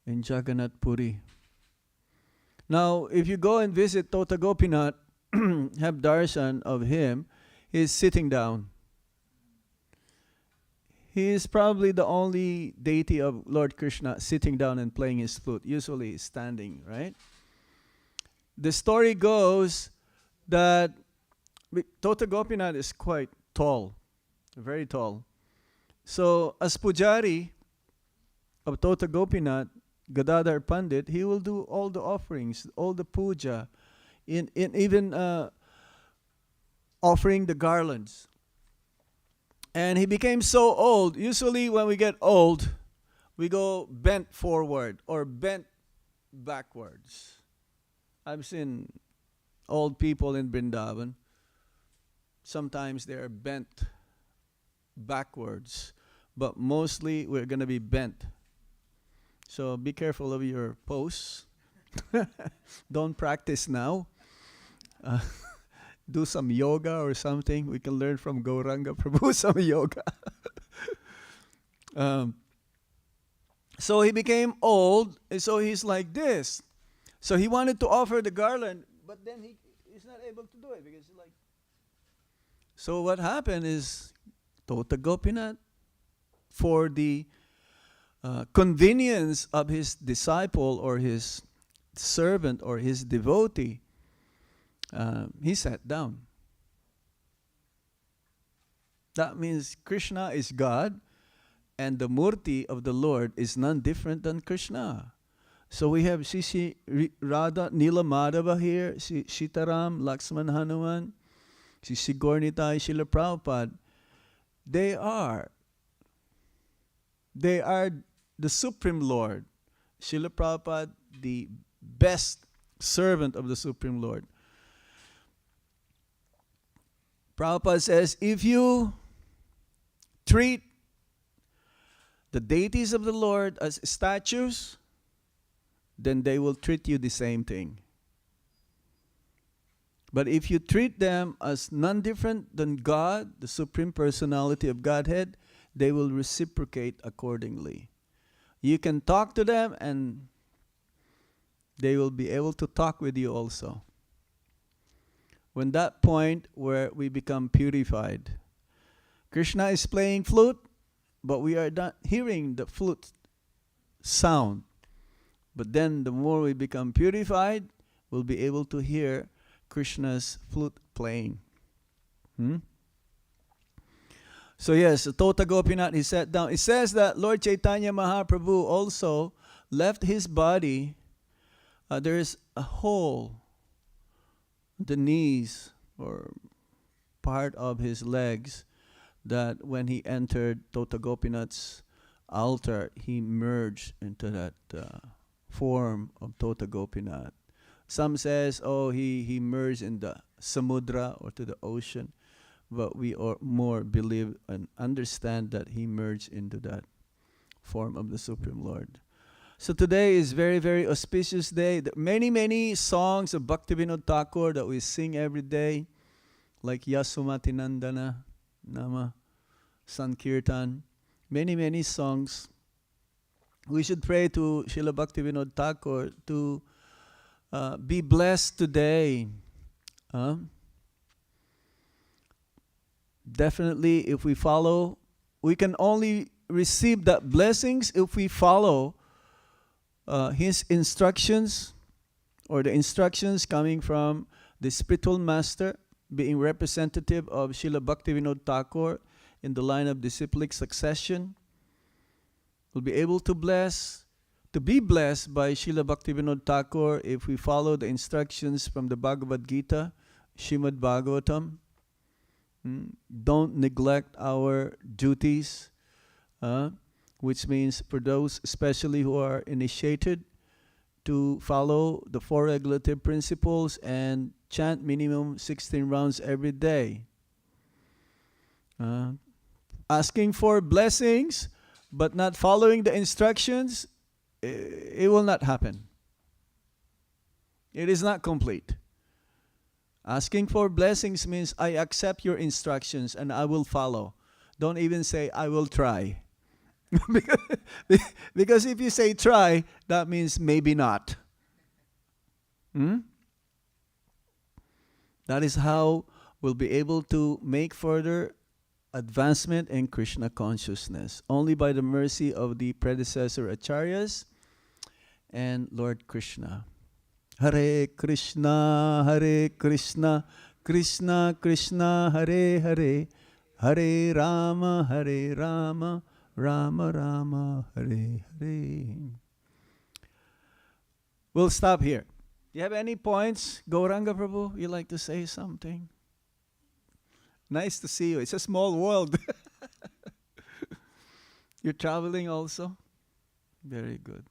in Jagannath Puri. Now, if you go and visit Tota Gopinath, have darshan of him, he is sitting down. He is probably the only deity of Lord Krishna sitting down and playing his flute. Usually he's standing, right? The story goes that Tota Gopinath is quite tall, very tall. So as pujari of Tota Gopinath, Gadadhar Pandit, he will do all the offerings, all the puja, in even offering the garlands. And he became so old. Usually when we get old, we go bent forward or bent backwards. I've seen old people in Vrindavan. Sometimes they are bent backwards, but mostly we're going to be bent. So be careful of your pose. Don't practice now. Do some yoga or something. We can learn from Gauranga Prabhu some yoga. So he became old, and so he's like this. So he wanted to offer the garland, but then he's not able to do it because he's like. So what happened is Tota Gopinath, for the convenience of his disciple or his servant or his devotee, he sat down. That means Krishna is God, and the Murti of the Lord is none different than Krishna. So we have Sisi Radha Nila Madhava here, Sitaram, Lakshman Hanuman, Sisi Gornitai, Srila Prabhupada. They are the Supreme Lord. Srila Prabhupada, the best servant of the Supreme Lord. Prabhupada says, if you treat the deities of the Lord as statues, then they will treat you the same thing. But if you treat them as none different than God, the Supreme Personality of Godhead, they will reciprocate accordingly. You can talk to them and they will be able to talk with you also. When that point where we become purified, Krishna is playing flute, but we are not hearing the flute sound. But then the more we become purified, we'll be able to hear Krishna's flute playing. So yes, Tota Gopinath, he sat down. It says that Lord Chaitanya Mahaprabhu also left his body. There is a hole, the knees or part of his legs, that when he entered Tota Gopinath's altar, he merged into that form of Tota Gopinath. Some says, he merged in the samudra or to the ocean, but we more believe and understand that he merged into that form of the Supreme Lord. So today is very, very auspicious day. Many, many songs of Bhaktivinoda Thakur that we sing every day, like Yasumati Nandana, Nama, Sankirtan, many, many songs. We should pray to Srila Bhaktivinoda Thakur to be blessed today. Definitely, if we follow, we can only receive that blessings if we follow his instructions, or the instructions coming from the spiritual master, being representative of Srila Bhaktivinoda Thakur in the line of disciplic succession. We'll be able to be blessed by Srila Bhaktivinoda Thakur if we follow the instructions from the Bhagavad Gita, Srimad Bhagavatam. Don't neglect our duties, which means for those especially who are initiated, to follow the 4 regulative principles and chant minimum 16 rounds every day. Asking for blessings but not following the instructions, it will not happen. It is not complete. Asking for blessings means I accept your instructions and I will follow. Don't even say I will try. Because if you say try, that means maybe not. That is how we'll be able to make further advancement in Krishna consciousness. Only by the mercy of the predecessor acharyas and Lord Krishna. Hare Krishna, Hare Krishna, Krishna Krishna, Hare Hare, Hare Rama, Hare Rama, Rama Rama, Hare Hare. We'll stop here. Do you have any points? Gauranga Prabhu, you like to say something? Nice to see you. It's a small world. You're traveling also? Very good.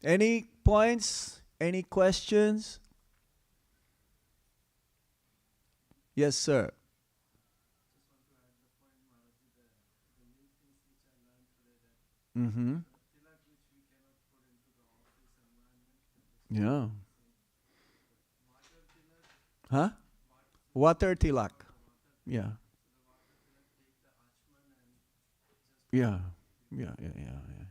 Any points? Any questions? Yes, sir. Mm-hmm. Yeah. Huh? Water tilak. Yeah. Yeah. Yeah, yeah, yeah, yeah.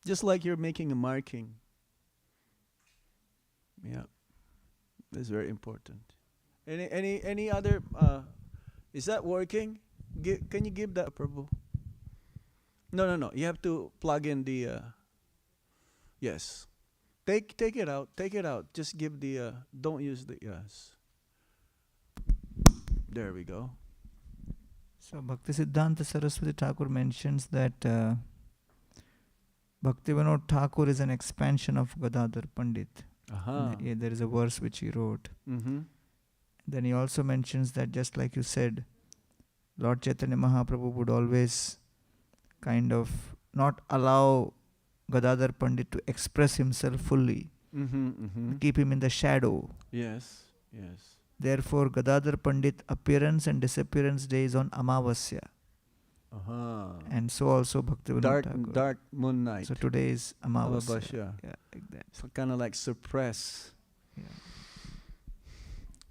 Just like you're making a marking. Yeah. That's very important. Any other is that working? Can you give that Prabhu? No. You have to plug in the yes. Take it out. Take it out. Just give the don't use the yes. There we go. So Bhaktisiddhanta Saraswati Thakur mentions that Bhaktivinoda Thakur is an expansion of Gadadhar Pandit. There is a verse which he wrote. Mm-hmm. Then he also mentions that, just like you said, Lord Chaitanya Mahaprabhu would always kind of not allow Gadadhar Pandit to express himself fully, keep him in the shadow. Yes. Therefore, Gadadhar Pandit appearance and disappearance day is on Amavasya. And so also Bhaktivinoda Thakur. Dark moon night. So today is Amavasya. Yeah, like that. So kind of like suppress. Yeah.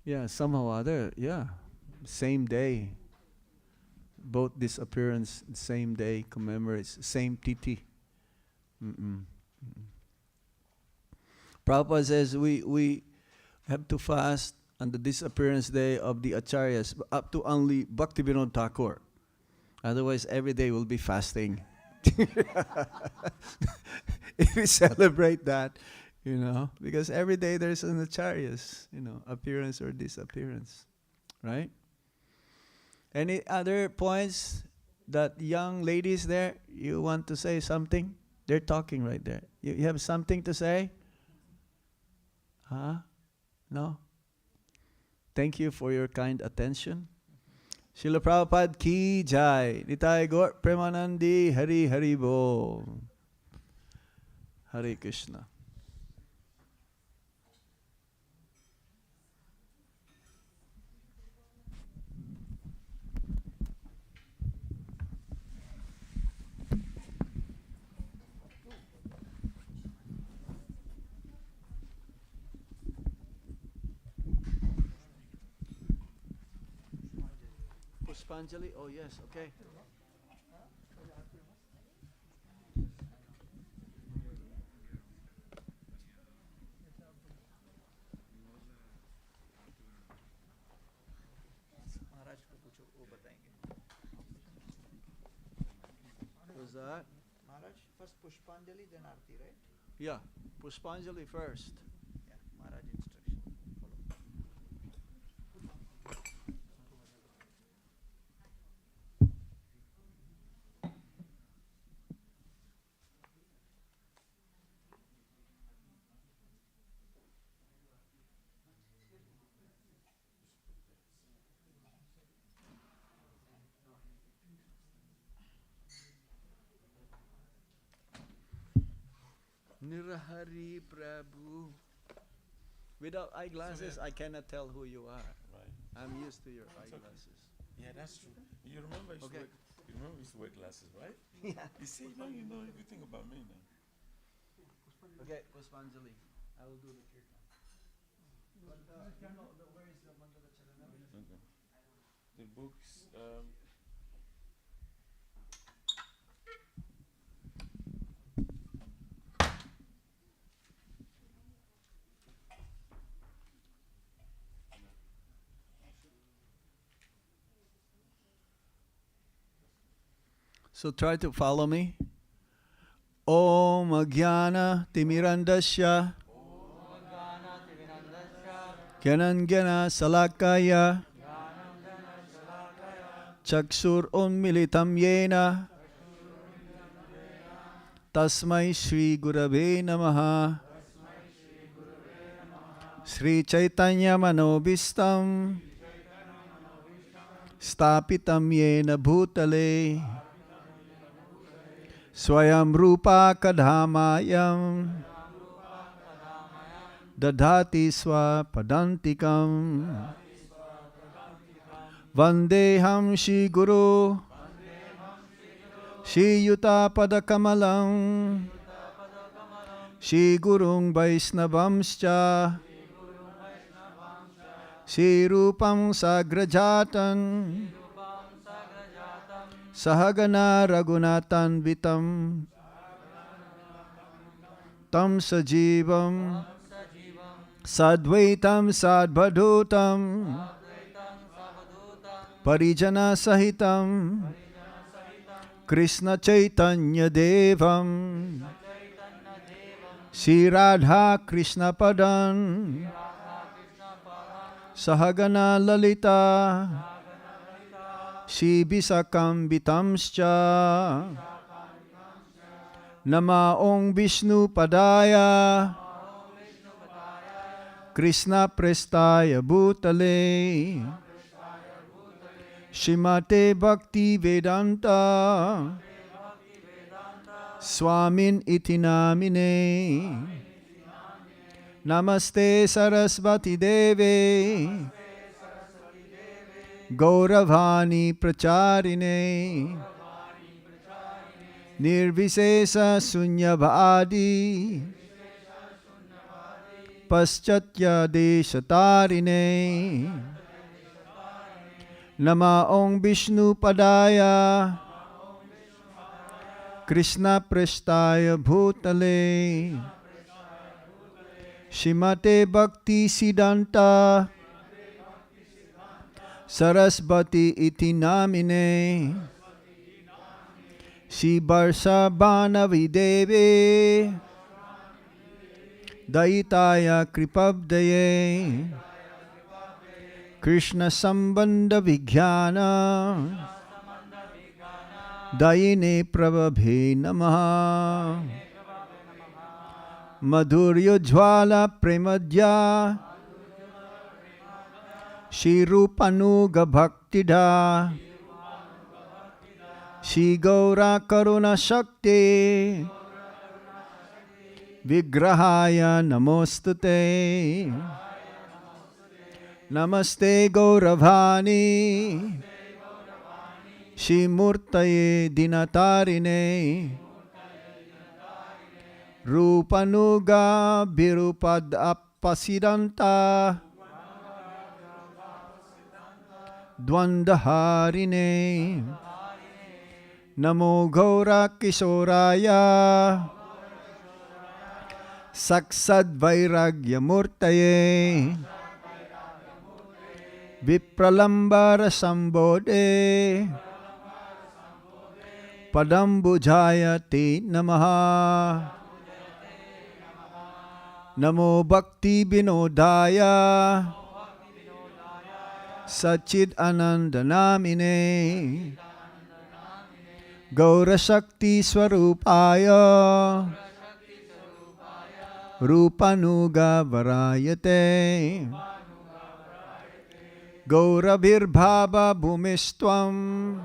Yeah, somehow or other. Yeah, same day. Both disappearance, same day commemorates same titi. Prabhupada says we have to fast on the disappearance day of the acharyas up to only Bhaktivinoda Thakur. Otherwise, every day we'll be fasting. If we celebrate that, because every day there's an acharyas, appearance or disappearance, right? Any other points that young ladies there, you want to say something? They're talking right there. You have something to say? Huh? No? Thank you for your kind attention. Srila Prabhupada ki jai. Nitai Gaur Premanandi Hari Hari Bo. Hare Krishna. Puspanjali? Oh yes, okay. What's that? Maharaj, first Pushpanjali, then Aarti, right? Yeah, Puspanjali first. Yeah, Maharaj instruction. Nirahari Prabhu. Without eyeglasses, I cannot tell who you are. Right. I'm used to your eyeglasses. Yeah, that's true. You remember I used to wear glasses, right? Yeah. You see, now you know everything about me now. Okay, Puspanjali. I will do the kirtan. But where is the Mangala Charana? Okay. The books, So try to follow me. Om Ajnana Timirandasya Gyananjana Salakaya Chakshur Unmilitam Yena Tasmai Shri Gurave Namaha Sri Chaitanya Manobhistam Stapitam Yena Bhutale Swayam Rupa Kadhamayam Dadhati Swapadantikam Vandeham Shri Guru Shri Yuta Padakamalam Shri Gurung Vaisnavamscha Shri Rupam Sagrajatan Sahagana Raghunatan Vitam Tam Sajivam Sadvaitam Sadbhadutam Parijana Sahitam Krishna Chaitanya Devam Shri Radha Krishna Padan Sahagana Lalita Shri Bisakam Vitamscha Nama Ong Vishnu Padaya Krishna Prestaya Bhutale Shrimate Bhakti Vedanta Swamin iti namine Namaste Sarasvati Deve Gauravani Pracharine Nirvisesa Sunyavadi Paschatya Deshatarine Nama Ong Vishnu Padaya Krishna Prestaya Bhutale Shrimate Bhakti Siddhanta Sarasvati iti namine Shri Varshabhana Videve Daitaya Kripabdaye Krishna Sambandha Vijnana Dayine Prabhabhe Namaha Madhurya Jwala Premadya Shri Rupanuga Bhaktida Shri Gaura Karuna Shakti Vigrahaya Namostute Namaste Gauravani Shri Murtaye Dinatarine Rupanuga Birupad Appasidanta Dwandaharine Namo Gaura Kishoraya Saksad Vairagya Murtaye Vipralambara Sambodhe Padambujaya Te Namaha Namo Bhakti Vinodaya Sachid Anandanamine Gaura Shakti Swarupaya Rupanuga Varayate Gaura Virbhava Bhumistvam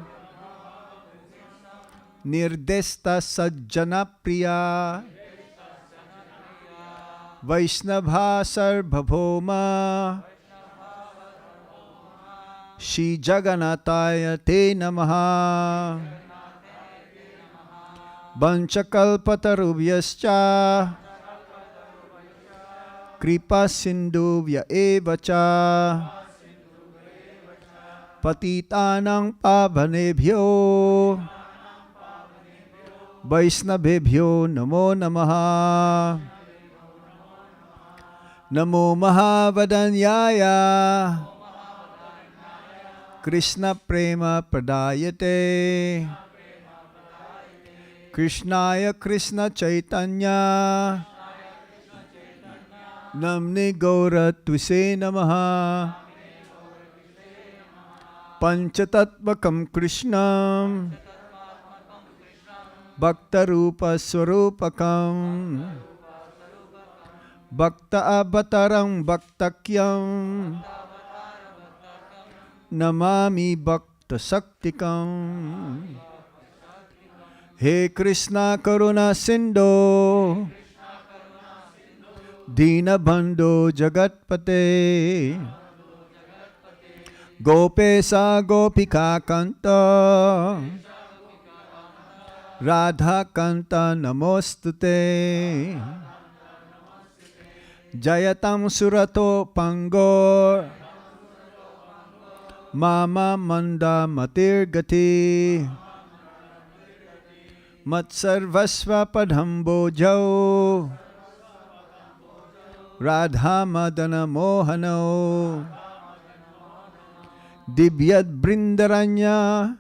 Nirdesta Sajjana Priya Vaishnava Sarvabhauma Shri Jagannataya Te Namaha Vanchakalpatarubhyascha Kripa Sindhuvya Evacha Patitanang Pavanebhyo Vaisnavebhyo Namo Namaha Namo Mahavadanyaya Krishna Prema Pradayate Krishnaya Krishna Chaitanya Namni Gaura Tvise Namaha Panchatatmakam Krishnam Bhakta Rupa Swarupakam Bhakta Avatarang Bhaktakyam Namami Bhakta Saktikam. He Krishna Karuna Sindhu Dina Bandhu Jagatpate Gopesa Gopika Kanta Radha Kanta Namostute Jayatam Surato Pangor Mama Manda Matirgati Matsarvasva Padhambojau Radha Madana Mohano Dibyad Brindaranya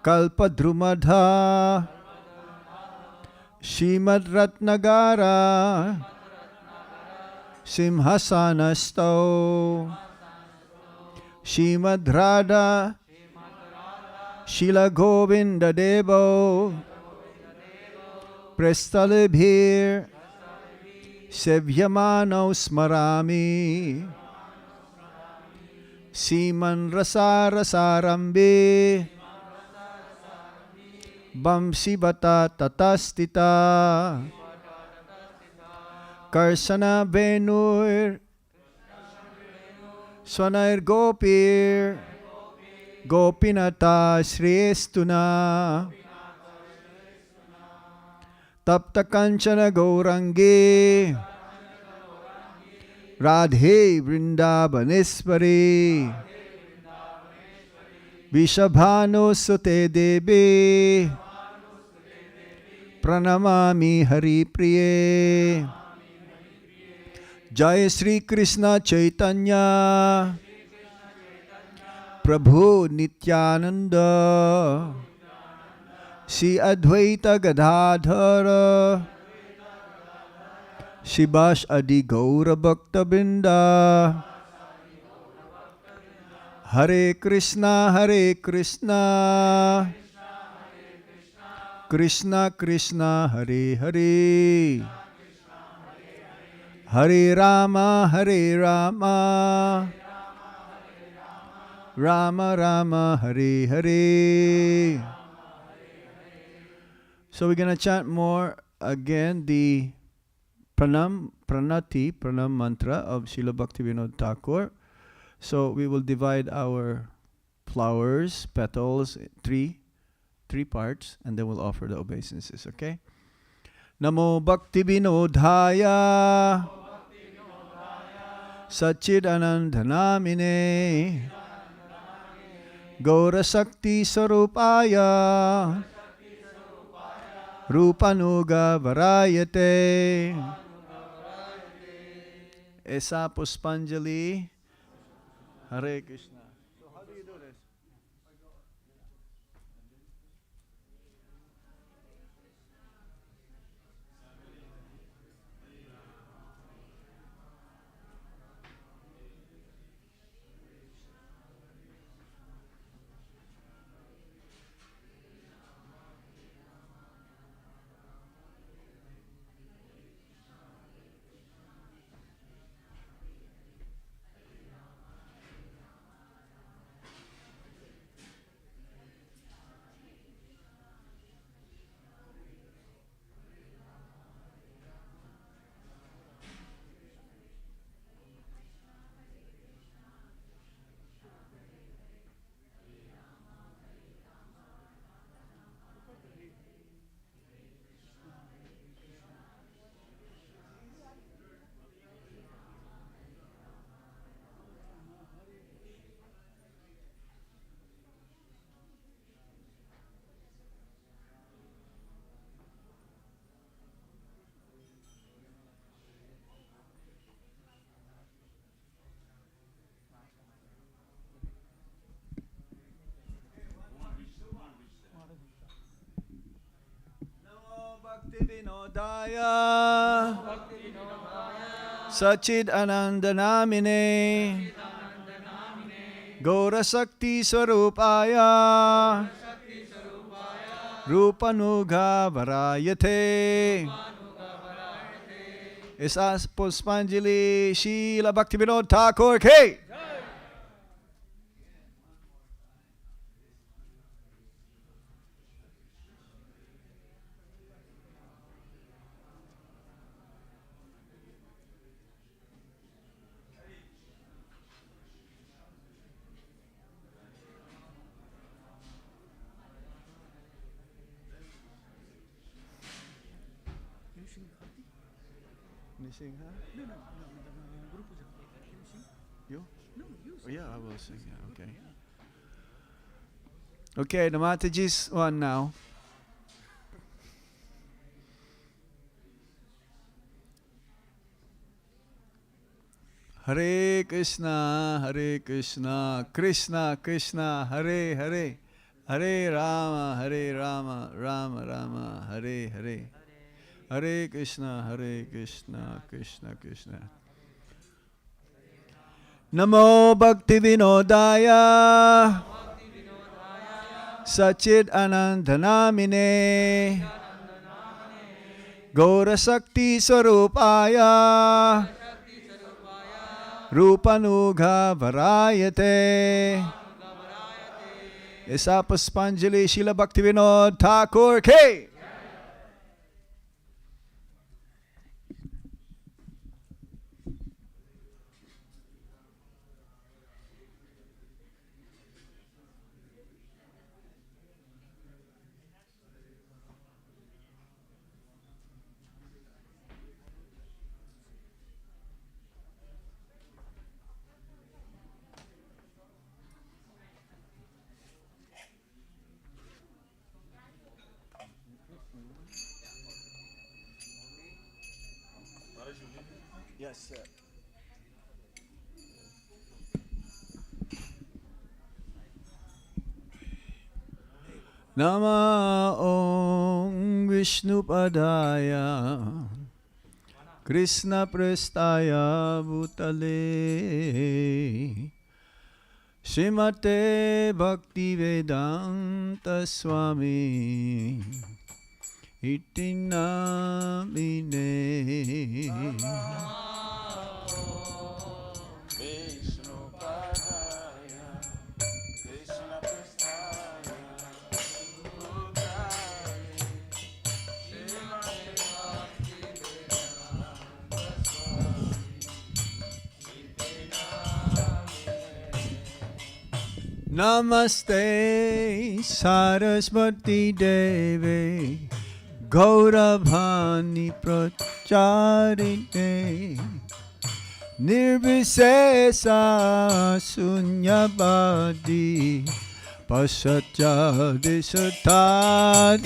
Kalpadrumadha Shimad Ratnagara Simhasanasto Shimad Radha Shila Govinda Devo Prestalibhir Sevyamano Smarami Siman Rasa Rasarambe Bamsibata Tatastita Karsana Venur Swanair Gopir Gopinata Shrestuna Tapta Kanchana Gaurangi Radhe Vrindavaneshwari Vishabhanu Sute Devi Pranamami Hari Priye Jai Sri Krishna Chaitanya Prabhu Nityananda Shri Advaita Gadadhara Shibash Adi Gaura Bhakta Binda Hare Krishna Krishna Krishna Hare Hare Hare Rama Rama Rama Hare Hare. So we're going to chant more again the Pranam mantra of Srila Bhaktivinoda Thakur. So we will divide our flowers, petals, three parts, and then we'll offer the obeisances, okay? Namo Bhaktivinodhaya Satchidanandhanamine Gaura Sakti Sarupaya Rupanuga Varayate. Esa Puspanjali. Hare Krishna. So how do you do this? Bhaktivinodaya Sachid Anandanamine Gaura Sakti Swarupaya Rupanuga Varayate. Isas Puspanjali Srila Bhaktivinoda Thakur Ki. Nisingha? You? Oh, yeah, I will sing. Yeah, okay. Okay, the Mataji's one now. Hare Krishna, Krishna Krishna, Hare Hare, Hare Rama, Rama Rama, Hare Hare. Hare Krishna, Krishna Krishna. Namo Bhaktivinodaya Sachid Anandanamine Gaura Sakti Swarupaya Rupanuga Varayate. Isa Puspanjali Srila Bhaktivinoda Thakur Ki. Yes, sir. Nama Om Vishnupadaya Krishna Prestaya Bhutale Srimate Bhaktivedanta Swami Iti Namine. Namaste Saraswati Devi Gauravani Pracharine Nirvisesa Sunyavadi Pasatya Disatadine.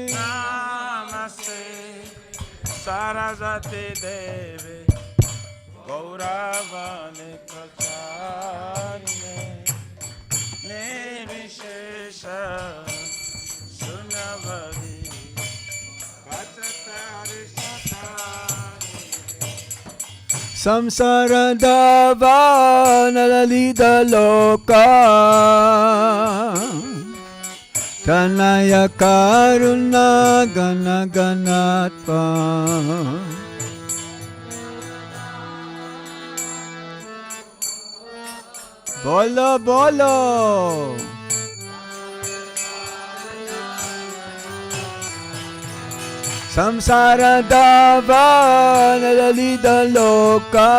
Namaste Saraswati Devi Gauravani Pracharine Nirvishesha Sunyavadi Pasatya Disatadine. Samsara Davana Lalita Loka Tanaya Karuna Gana Ganatva Bolo Bolo Samsara Davana Lalita Loka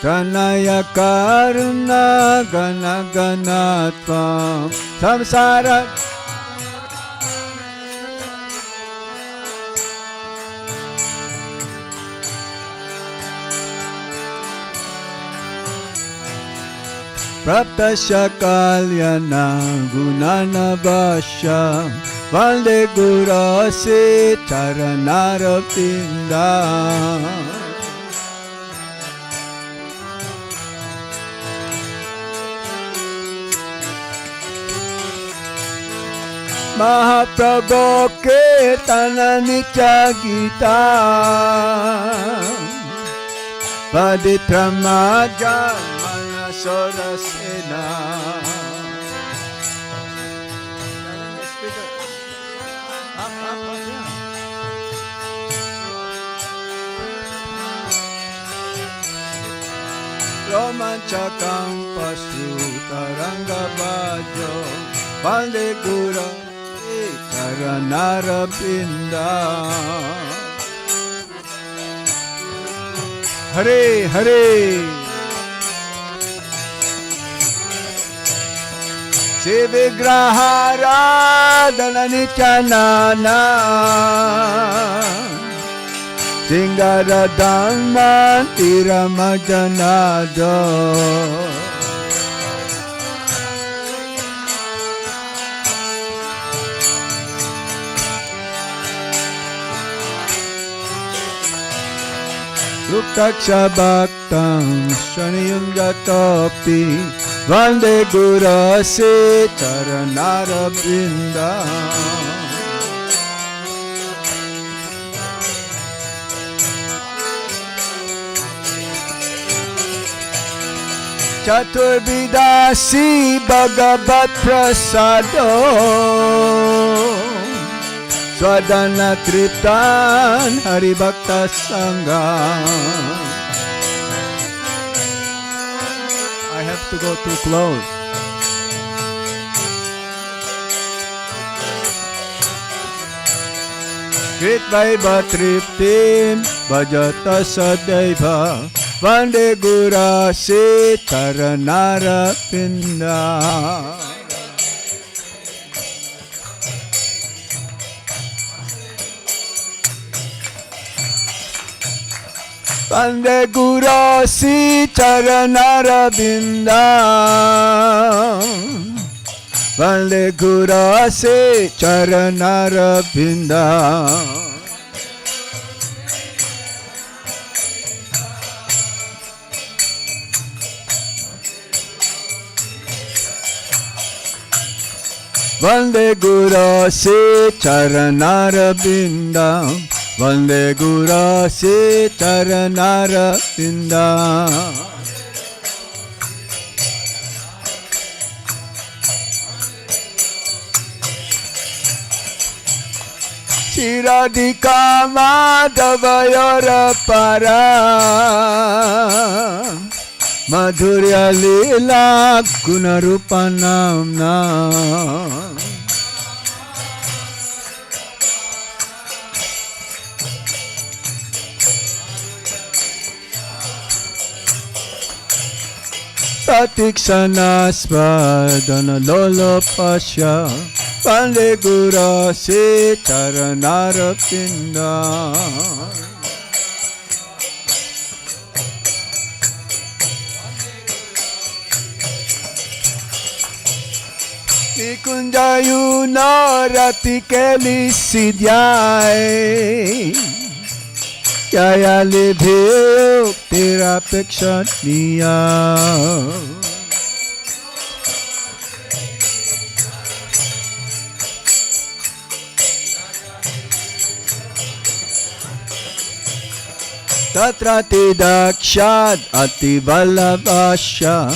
Tanaya Karuna Gana Ganatva Samsara Praptasya Kalyana Gunana Vasya Valde Gurase Charanaravinda. Mahaprabhu Kirtana Nitya Gita Paditramaja Manasorasena. Romanchakam Pasrutaranga Bhajo Vande Gura Charanara Binda. Hare Hare Sivigrahara Dhananitanana Singaradan Mantiramajanado. Ruktaksha Bhaktam Shaniyam Jatopi Vande Gurase Charanara Binda. Chaturvidasi Bhagavat Prasado Swadana Triptan Haribhakta Sangha. I have to go too close. Kritvaiva Triptim Bhajata Sadaiva Vande Gurase Charanara Pinda. Vande Gurase Charanara Binda. Vande Gurase Charanara Binda. Vande Gurase Charanara Binda. Vande Gurase Charanara Binda. Shiradika Madhavayara Para Madhurya Lila Gunarupanamna. Tatiksanaspadana Lolo Pasha Vande Gurase Charanara Pinda. Nikunjayuna Rati Kelisidyai Jaya Libhyo Tera Pekshaniya. Tatrati Dakshad Ati Vallabhasya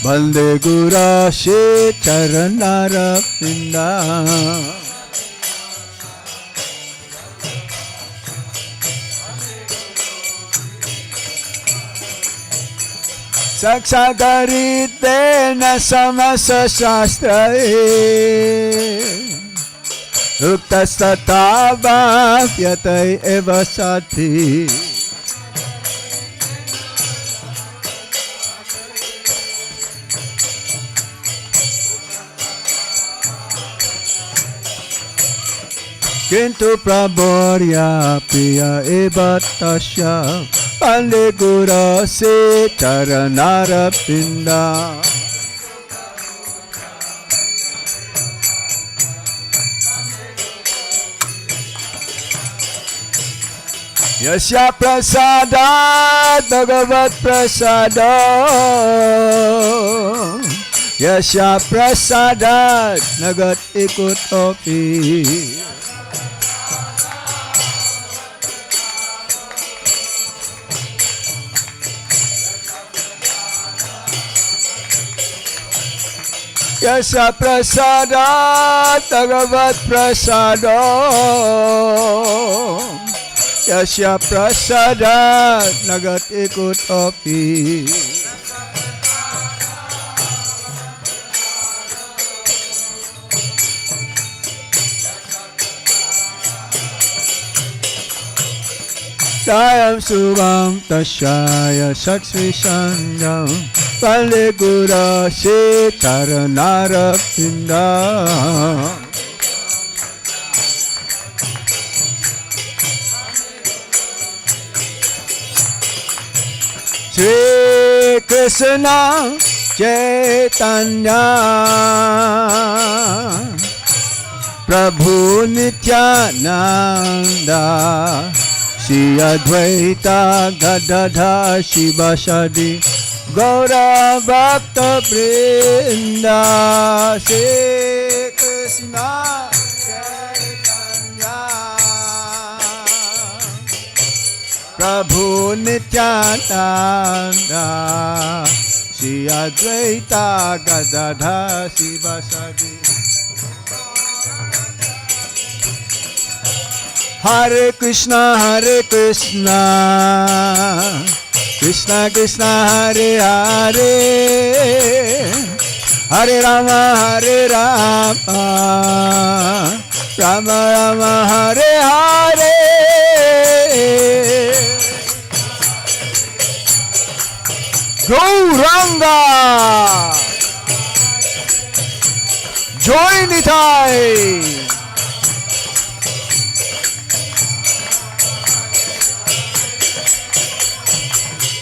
Vande Gurase Charanara Pinda. Saksagarite Samasa Shastrae Uktastatava Yatai Eva Sati. Kintu Praborya Priya Evatasya Vande Gurase Charanara Pinda. Yasya Prasada Bhagavat Prasada Yasya prasadat nagat ikut opi. Yasya prasadat nagavat prasado. Yasya prasadat nagat ikut opi. Dayam subham tashaya saksvi sangam Pale gura se taranara pindam. Shri Krishna Chaitanya Prabhu Nityananda Shri Advaita Gadadha Shivasadi Gaura Bhakta Vrinda. Shri Krishna Chaitanya Prabhu Nityananda Shri Advaita Gadadha Shivasadi. Hare Krishna Krishna Krishna Hare Hare Hare Rama Rama Rama Hare Hare. Gauranga Joy Nitai.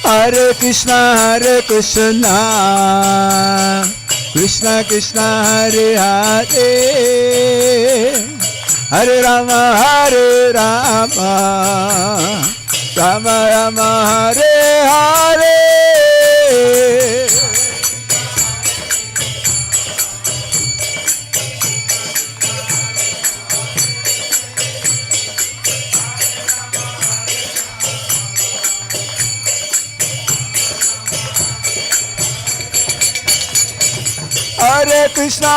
Hare Krishna Krishna Krishna Hare Hare Hare Rama Rama Rama Hare Hare. Hare Krishna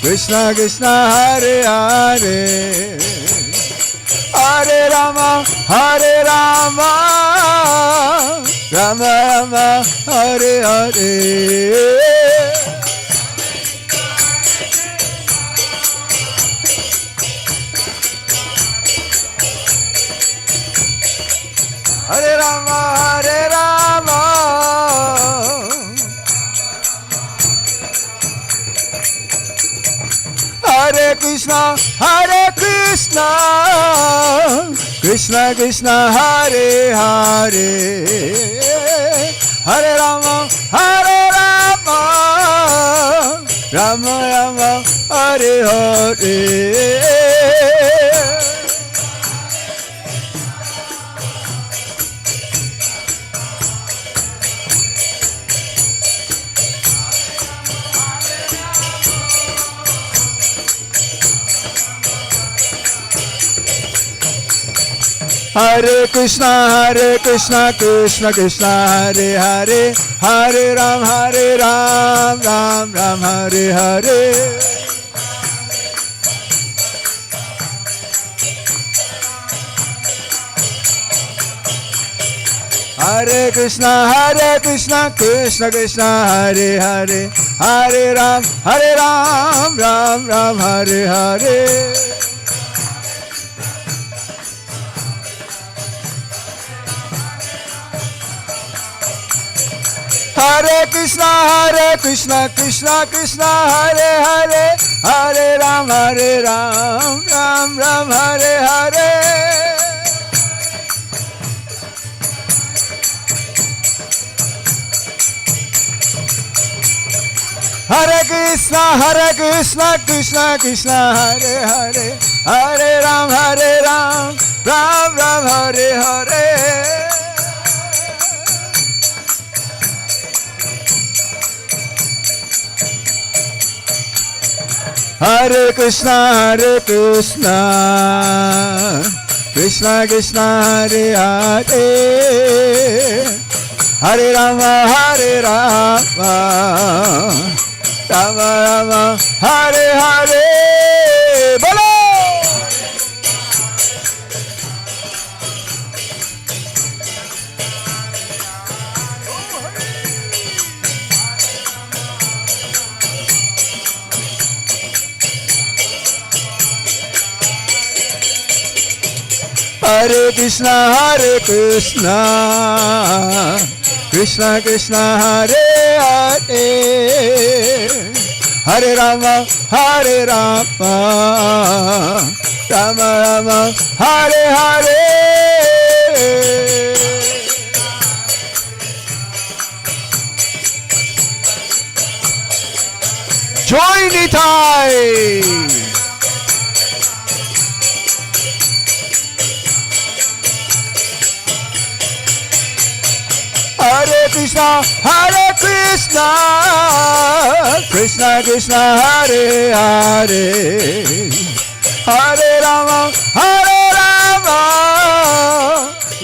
Krishna Krishna Hare Hare Hare Rama Rama Rama Hare Hare. Hare Rama Hare Krishna Krishna Krishna Hare Hare Hare Rama Rama Rama Hare Hare. Hare Krishna Krishna Krishna Hare Hare Hare Ram Ram Ram Hare Hare. Hare Krishna Krishna Krishna Hare Hare Hare Ram Ram Ram Hare Hare. Hare Krishna Krishna Hare Hare Hare Ram Ram Ram Hare Hare. Hare Krishna Krishna Hare Hare Hare Ram Ram Ram Hare Hare. Hare Krishna, Krishna Krishna, Hare Hare, Hare Rama, Rama Rama, Hare Hare. Bolo! Hare Krishna, Krishna Krishna, Hare Hare, Hare Rama, Rama Rama, Hare Hare. Joy Nitai! Hare Krishna, Krishna Krishna, Hare Hare, Hare Rama,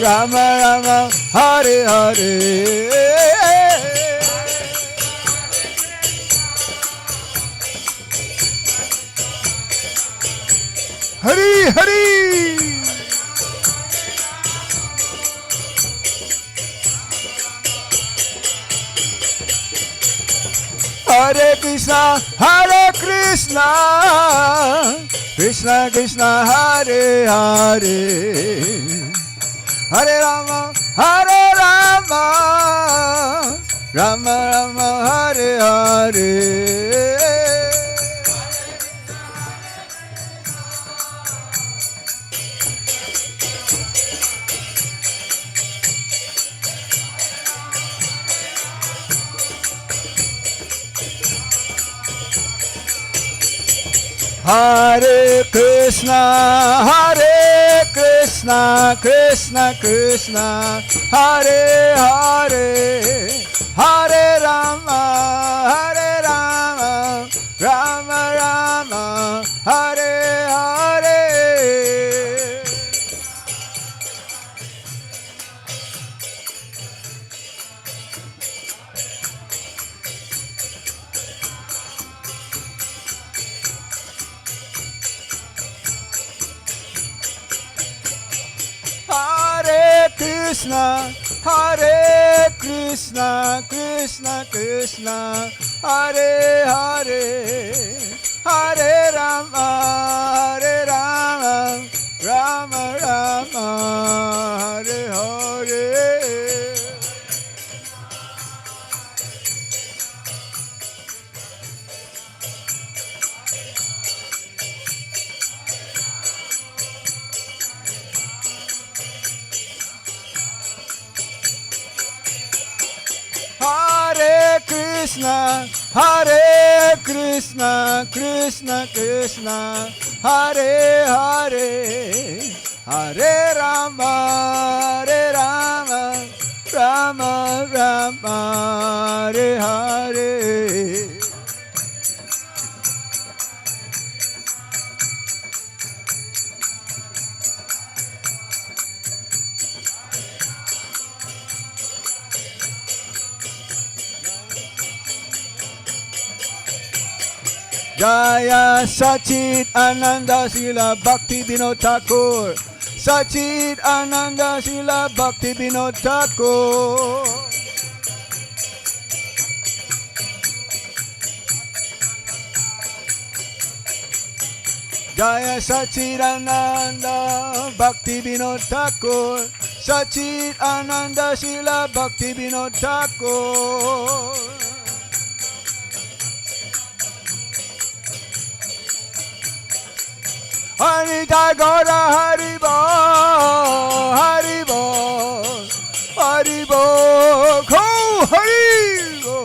Rama Rama, Hare Hare. Hari Hari. Hare Krishna, Krishna Krishna, Hare Hare, Hare Rama, Rama Rama, Hare Hare. Hare Krishna, Krishna Krishna, Hare Hare, Hare Rama, Rama Rama, Hare Hare. Krishna, Krishna Krishna, Hare Hare, Hare Rama, Rama Rama, Hare Hare. Krishna, Krishna Krishna, Hare Hare, Hare Rama, Rama Rama, Hare Hare. Jaya Sachit Ananda Srila Bhaktivinoda Thakur, Sachit Ananda Srila Bhaktivinoda Thakur. Jaya Sachit Ananda Bhaktivinoda Thakur, Sachit Ananda Srila Bhaktivinoda Thakur. Anita Gaura Haribo, Haribo, Haribo, Ko Haribo.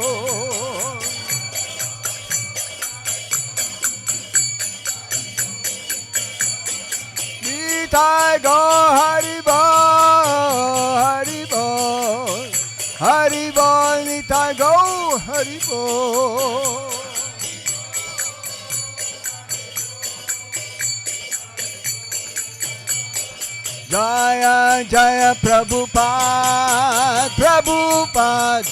Nitai Go Haribo, Haribo, Haribo, Nitai Go Haribo. Jaya Jaya Prabhupada, Prabhupada,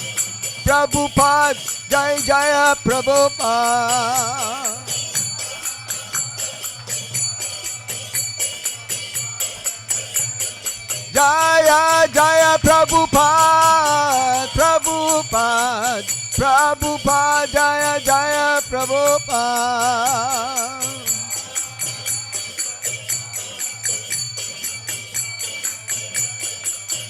Prabhupada, Jaya Jaya Prabhupada. Jaya Jaya Prabhupada, Prabhupada, Prabhupada, Jaya Jaya Prabhupada.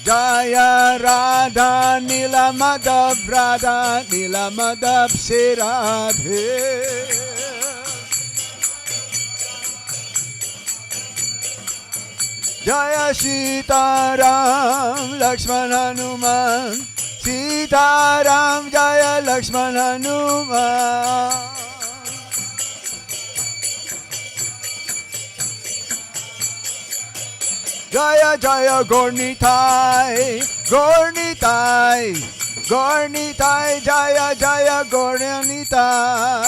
Jaya Radha Nila Madhav Radha Nila Madhav Se Radhe. Jaya Sita Ram Lakshman Hanuman Sita Ram Jaya Lakshman Hanuman. Jaya Jaya Gornitai Gornitai Gornitai Jaya Jaya Gornitai.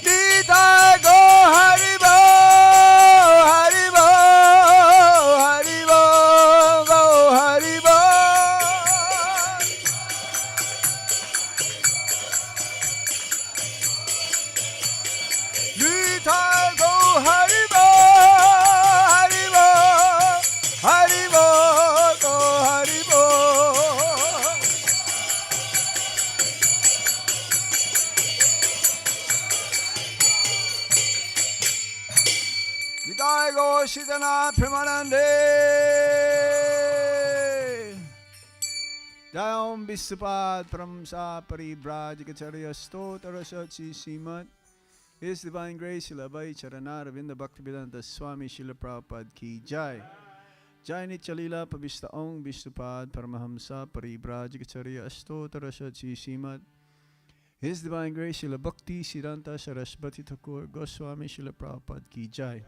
Nitai Go Haribo Haribo Haribo Go Haribo. Nitai Go Haribo Haribo Haribo Go Haribo. Nitai Go Shitana Premanande. Jayam Bisupad Pramsa Paribrajikacharya Stotarashachi Simat. His Divine Grace Srila Bhai Charana Ravinda Bhaktivinoda Swami Srila Prabhupada Ki Jai. Jai Nichalila Pavista Om Bisupad Paramahamsa Paribrajikacharya Stotarashachi Simat. His Divine Grace Srila Bhakti Siddhanta Saraswati Thakura Goswami Srila Prabhupada Ki Jai.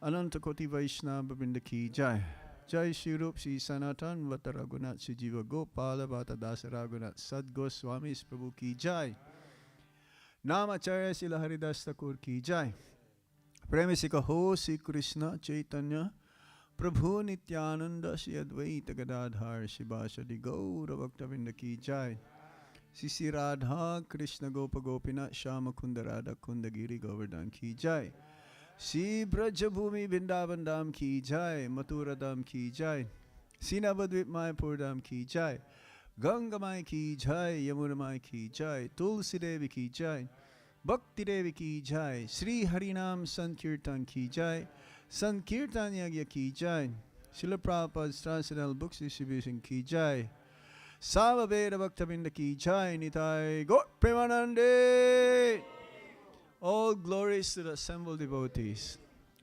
Ananta Koti Vaishnava Vrinda Ki Jai. Jai Shri Rup Shri Sanatan Vata Raghunath Shri Jiva Gopala Vata Dasa Raghunath Sad Goswami Prabhu Ki Jai. Namacharya Srila Haridas Thakur Ki Jai. Premi se kaho Sri Krishna Chaitanya Prabhu Nityananda Shri Advaita Gadadhar Shivasadi Gaura Bhaktavinda Ki Jai. Sisi Radha Krishna Gopa Gopinath Shama Kunda Radha Kunda Giri Govardhan Ki Jai. Shri Brajabhumi Vrindavan Dham Ki Jai. Mathura Dham Ki Jai. Sinavadvip Mayapur Dham Ki Jai. Ganga Mai Ki Jai. Yamuna Mai Ki Jai. Tulsi Devi Ki Jai. Bhakti Devi Ki Jai. Sri Harinam Sankirtan Ki Jai. Sankirtan Yagya Ki Jai. Srila Prabhupada's Transcendental Books Distribution Ki Jai. Samaveda Bhaktavinda Ki Jai. Nitai Gaur Premanande. All glories to the assembled devotees.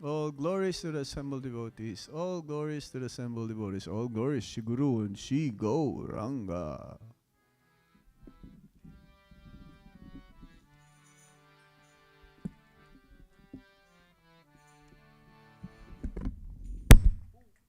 All glories to the assembled devotees. All glories to the assembled devotees. All glories Shri Guru and Shri Gauranga.